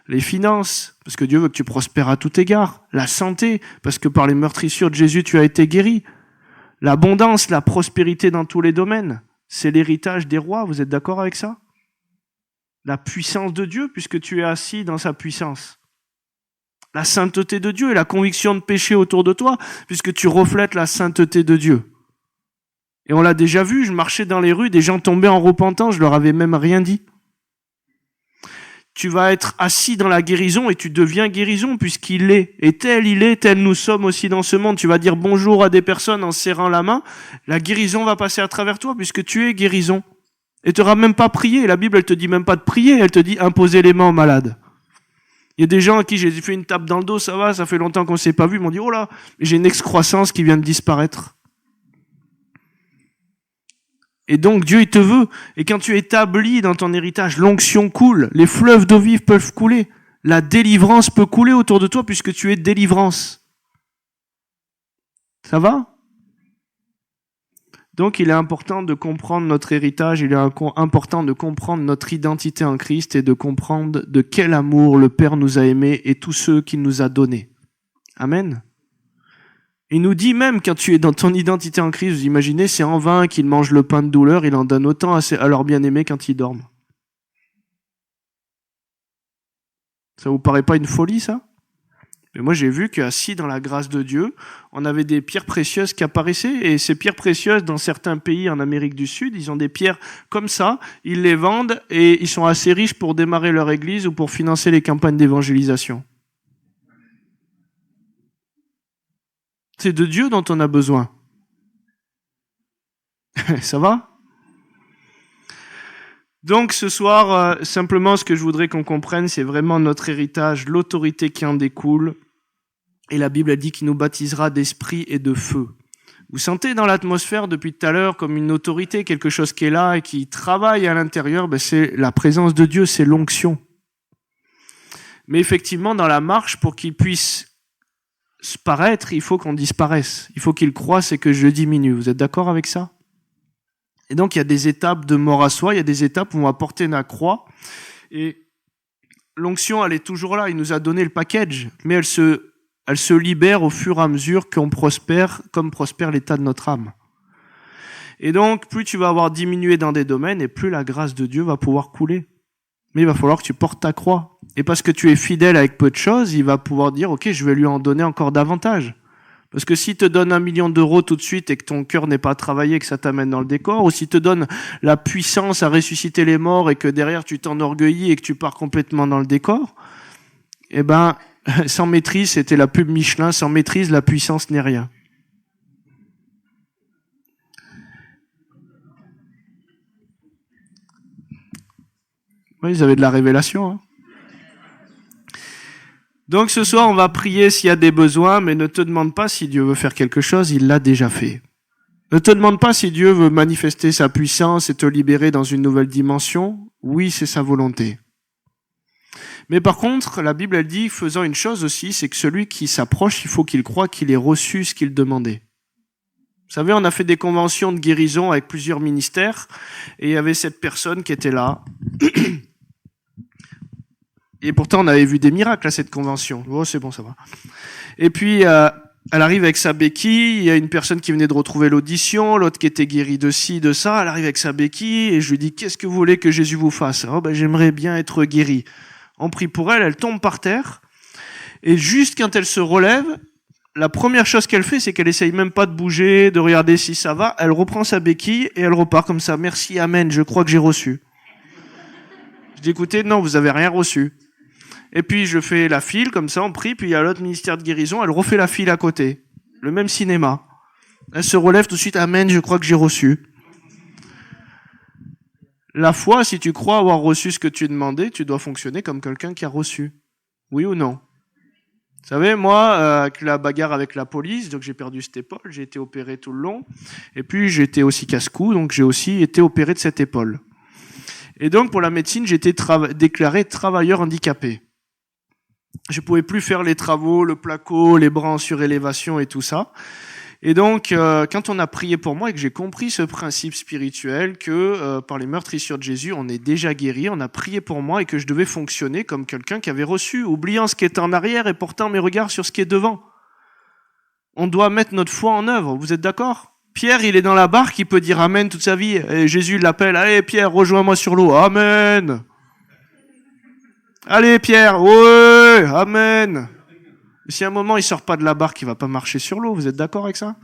Les finances, parce que Dieu veut que tu prospères à tout égard. La santé, parce que par les meurtrissures de Jésus, tu as été guéri. L'abondance, la prospérité dans tous les domaines. C'est l'héritage des rois, vous êtes d'accord avec ça? La puissance de Dieu, puisque tu es assis dans sa puissance. La sainteté de Dieu et la conviction de péché autour de toi, puisque tu reflètes la sainteté de Dieu. Et on l'a déjà vu, je marchais dans les rues, des gens tombaient en repentant, je leur avais même rien dit. Tu vas être assis dans la guérison et tu deviens guérison puisqu'il est. Et tel il est, tel nous sommes aussi dans ce monde. Tu vas dire bonjour à des personnes en serrant la main. La guérison va passer à travers toi puisque tu es guérison. Et tu n'auras même pas prié. La Bible, elle te dit même pas de prier, elle te dit imposer les mains aux malades. Il y a des gens à qui j'ai fait une tape dans le dos, ça va, ça fait longtemps qu'on ne s'est pas vu. Ils m'ont dit, oh là, j'ai une excroissance qui vient de disparaître. Et donc Dieu, il te veut. Et quand tu es établi dans ton héritage, l'onction coule, les fleuves d'eau vive peuvent couler, la délivrance peut couler autour de toi puisque tu es délivrance. Ça va? Donc il est important de comprendre notre héritage, il est important de comprendre notre identité en Christ et de comprendre de quel amour le Père nous a aimés et tous ceux qu'il nous a donnés. Amen. Il nous dit même, quand tu es dans ton identité en Christ, vous imaginez, c'est en vain qu'ils mangent le pain de douleur, il en donne autant à leurs bien-aimés quand ils dorment. Ça vous paraît pas une folie, ça? Mais moi, j'ai vu qu'assis dans la grâce de Dieu, on avait des pierres précieuses qui apparaissaient, et ces pierres précieuses, dans certains pays en Amérique du Sud, ils ont des pierres comme ça, ils les vendent, et ils sont assez riches pour démarrer leur église ou pour financer les campagnes d'évangélisation. C'est de Dieu dont on a besoin. Ça va? Donc ce soir, simplement ce que je voudrais qu'on comprenne, c'est vraiment notre héritage, l'autorité qui en découle. Et la Bible a dit qu'il nous baptisera d'esprit et de feu. Vous sentez dans l'atmosphère depuis tout à l'heure comme une autorité, quelque chose qui est là et qui travaille à l'intérieur, c'est la présence de Dieu, c'est l'onction. Mais effectivement, dans la marche, pour qu'il puisse paraître, il faut qu'on disparaisse. Il faut qu'il croisse et que je diminue. Vous êtes d'accord avec ça? Et donc, il y a des étapes de mort à soi, il y a des étapes où on va porter la croix. Et l'onction, elle est toujours là. Il nous a donné le package. Mais elle se libère au fur et à mesure qu'on prospère, comme prospère l'état de notre âme. Et donc, plus tu vas avoir diminué dans des domaines, et plus la grâce de Dieu va pouvoir couler. Mais il va falloir que tu portes ta croix. Et parce que tu es fidèle avec peu de choses, il va pouvoir dire, ok, je vais lui en donner encore davantage. Parce que s'il te donne 1 million d'euros tout de suite et que ton cœur n'est pas travaillé, que ça t'amène dans le décor, ou s'il te donne la puissance à ressusciter les morts et que derrière tu t'enorgueillis et que tu pars complètement dans le décor, eh ben, sans maîtrise, c'était la pub Michelin, sans maîtrise, la puissance n'est rien. Oui, ils avaient de la révélation, hein. Donc ce soir, on va prier s'il y a des besoins, mais ne te demande pas si Dieu veut faire quelque chose, il l'a déjà fait. Ne te demande pas si Dieu veut manifester sa puissance et te libérer dans une nouvelle dimension. Oui, c'est sa volonté. Mais par contre, la Bible, elle dit, faisant une chose aussi, c'est que celui qui s'approche, il faut qu'il croie qu'il ait reçu ce qu'il demandait. Vous savez, on a fait des conventions de guérison avec plusieurs ministères, et il y avait cette personne qui était là. Et pourtant, on avait vu des miracles à cette convention. Oh, c'est bon, ça va. Et puis, elle arrive avec sa béquille. Il y a une personne qui venait de retrouver l'audition, l'autre qui était guérie de ci, de ça. Elle arrive avec sa béquille et je lui dis, qu'est-ce que vous voulez que Jésus vous fasse? Oh, j'aimerais bien être guérie. On prie pour elle, elle tombe par terre. Et juste quand elle se relève, la première chose qu'elle fait, c'est qu'elle essaye même pas de bouger, de regarder si ça va. Elle reprend sa béquille et elle repart comme ça. Merci, amen, je crois que j'ai reçu. Je dis, écoutez, non, vous avez rien reçu. Et puis je fais la file, comme ça, on prie, puis il y a l'autre ministère de guérison, elle refait la file à côté. Le même cinéma. Elle se relève tout de suite, amen, je crois que j'ai reçu. La foi, si tu crois avoir reçu ce que tu demandais, tu dois fonctionner comme quelqu'un qui a reçu. Oui ou non? Vous savez, moi, avec la bagarre avec la police, donc j'ai perdu cette épaule, j'ai été opéré tout le long, et puis j'étais aussi casse-cou, donc j'ai aussi été opéré de cette épaule. Et donc pour la médecine, j'ai été déclaré travailleur handicapé. Je pouvais plus faire les travaux, le placo, les bras en surélévation et tout ça. Et donc, quand on a prié pour moi et que j'ai compris ce principe spirituel que par les meurtrissures de Jésus, on est déjà guéri, on a prié pour moi et que je devais fonctionner comme quelqu'un qui avait reçu, oubliant ce qui est en arrière et portant mes regards sur ce qui est devant. On doit mettre notre foi en œuvre, vous êtes d'accord ? Pierre, il est dans la barque, il peut dire Amen toute sa vie. Et Jésus l'appelle, allez Pierre, rejoins-moi sur l'eau. Amen. Allez Pierre, ouais, Amen. Si à un moment il sort pas de la barque, il va pas marcher sur l'eau, vous êtes d'accord avec ça ?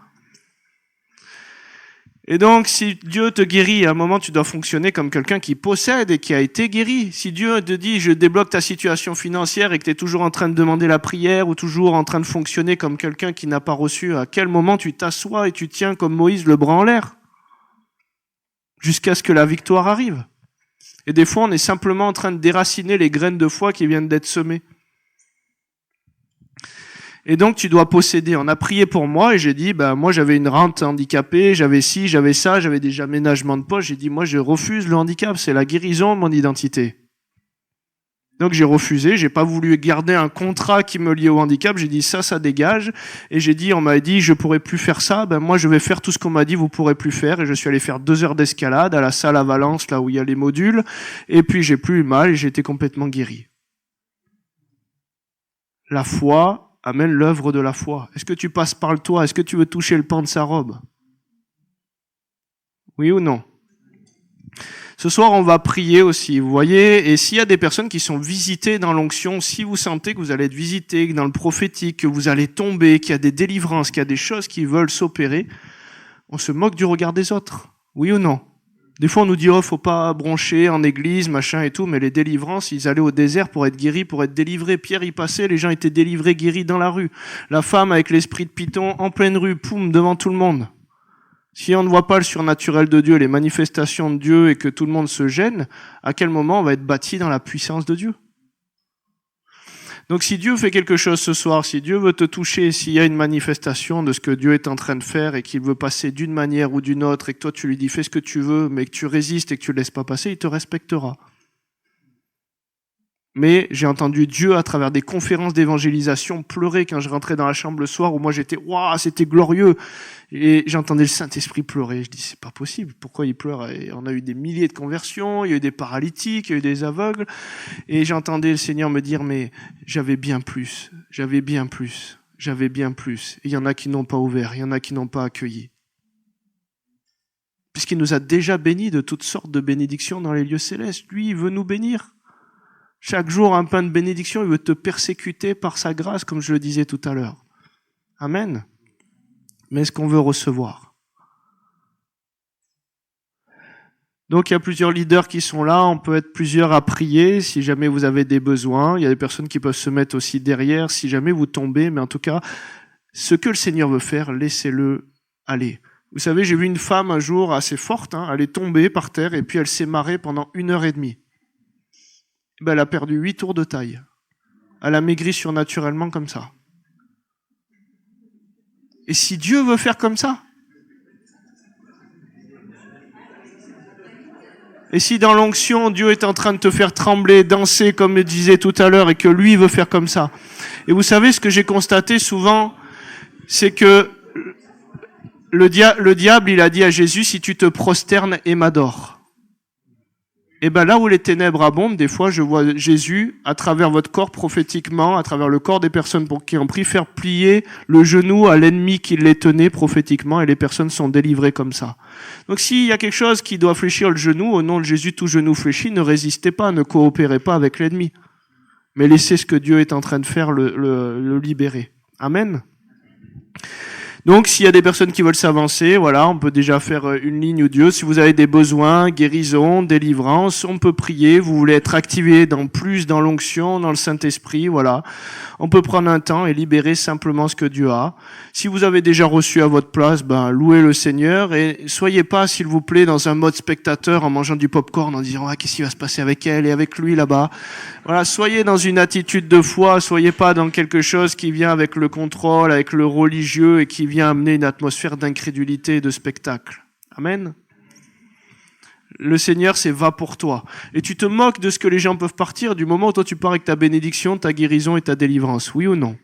Et donc, si Dieu te guérit, à un moment, tu dois fonctionner comme quelqu'un qui possède et qui a été guéri. Si Dieu te dit, je débloque ta situation financière et que tu es toujours en train de demander la prière ou toujours en train de fonctionner comme quelqu'un qui n'a pas reçu, à quel moment tu t'assois et tu tiens comme Moïse le bras en l'air jusqu'à ce que la victoire arrive. Et des fois, on est simplement en train de déraciner les graines de foi qui viennent d'être semées. Et donc, tu dois posséder. On a prié pour moi et j'ai dit, moi, j'avais une rente handicapée, j'avais ci, j'avais ça, j'avais des aménagements de poche. J'ai dit, moi, je refuse le handicap. C'est la guérison de mon identité. Donc, j'ai refusé. J'ai pas voulu garder un contrat qui me liait au handicap. J'ai dit, ça dégage. Et j'ai dit, on m'a dit, je pourrais plus faire ça. Moi, je vais faire tout ce qu'on m'a dit, vous pourrez plus faire. Et je suis allé faire 2 heures d'escalade à la salle à Valence, là où il y a les modules. Et puis, j'ai plus eu mal et j'ai été complètement guéri. La foi amène l'œuvre de la foi. Est-ce que tu passes par le toit ? Est-ce que tu veux toucher le pan de sa robe ? Oui ou non ? Ce soir, on va prier aussi, vous voyez, et s'il y a des personnes qui sont visitées dans l'onction, si vous sentez que vous allez être visité, que dans le prophétique, que vous allez tomber, qu'il y a des délivrances, qu'il y a des choses qui veulent s'opérer, on se moque du regard des autres. Oui ou non ? Des fois, on nous dit, faut pas broncher en église, machin et tout, mais les délivrances, ils allaient au désert pour être guéris, pour être délivrés. Pierre y passait, les gens étaient délivrés, guéris dans la rue. La femme avec l'esprit de Python, en pleine rue, poum, devant tout le monde. Si on ne voit pas le surnaturel de Dieu, les manifestations de Dieu et que tout le monde se gêne, à quel moment on va être bâti dans la puissance de Dieu ? Donc si Dieu fait quelque chose ce soir, si Dieu veut te toucher, s'il y a une manifestation de ce que Dieu est en train de faire et qu'il veut passer d'une manière ou d'une autre et que toi tu lui dis fais ce que tu veux, mais que tu résistes et que tu le laisses pas passer, il te respectera. Mais j'ai entendu Dieu à travers des conférences d'évangélisation pleurer quand je rentrais dans la chambre le soir où moi j'étais waouh, c'était glorieux et j'entendais le Saint-Esprit pleurer. Je dis c'est pas possible, pourquoi il pleure ? Et on a eu des milliers de conversions, il y a eu des paralytiques, il y a eu des aveugles et j'entendais le Seigneur me dire mais j'avais bien plus. Et il y en a qui n'ont pas ouvert, il y en a qui n'ont pas accueilli. Puisqu'il nous a déjà bénis de toutes sortes de bénédictions dans les lieux célestes, lui il veut nous bénir. Chaque jour, un pain de bénédiction, il veut te persécuter par sa grâce, comme je le disais tout à l'heure. Amen. Mais est-ce qu'on veut recevoir ? Donc, il y a plusieurs leaders qui sont là. On peut être plusieurs à prier si jamais vous avez des besoins. Il y a des personnes qui peuvent se mettre aussi derrière si jamais vous tombez. Mais en tout cas, ce que le Seigneur veut faire, laissez-le aller. Vous savez, j'ai vu une femme un jour assez forte, elle est tombée par terre et puis elle s'est marrée pendant 1h30. Elle a perdu 8 tours de taille. Elle a maigri surnaturellement comme ça. Et si Dieu veut faire comme ça ? Et si dans l'onction, Dieu est en train de te faire trembler, danser, comme je disais tout à l'heure, et que lui veut faire comme ça ? Et vous savez, ce que j'ai constaté souvent, c'est que le diable, il a dit à Jésus, si tu te prosternes et m'adores. Et là où les ténèbres abondent, des fois, je vois Jésus, à travers votre corps prophétiquement, à travers le corps des personnes pour qui on prie, faire plier le genou à l'ennemi qui les tenait prophétiquement, et les personnes sont délivrées comme ça. Donc s'il y a quelque chose qui doit fléchir le genou, au nom de Jésus, tout genou fléchit, ne résistez pas, ne coopérez pas avec l'ennemi. Mais laissez ce que Dieu est en train de faire le libérer. Amen. Donc, s'il y a des personnes qui veulent s'avancer, voilà, on peut déjà faire une ligne ou deux. Si vous avez des besoins, guérison, délivrance, on peut prier. Vous voulez être activé dans l'onction, dans le Saint-Esprit, voilà. On peut prendre un temps et libérer simplement ce que Dieu a. Si vous avez déjà reçu à votre place, louez le Seigneur et soyez pas, s'il vous plaît, dans un mode spectateur en mangeant du popcorn, en disant, qu'est-ce qui va se passer avec elle et avec lui là-bas. Voilà, soyez dans une attitude de foi, soyez pas dans quelque chose qui vient avec le contrôle, avec le religieux et qui vient amener une atmosphère d'incrédulité et de spectacle. Amen. Le Seigneur, c'est va pour toi. Et tu te moques de ce que les gens peuvent partir du moment où toi tu pars avec ta bénédiction, ta guérison et ta délivrance. Oui ou non?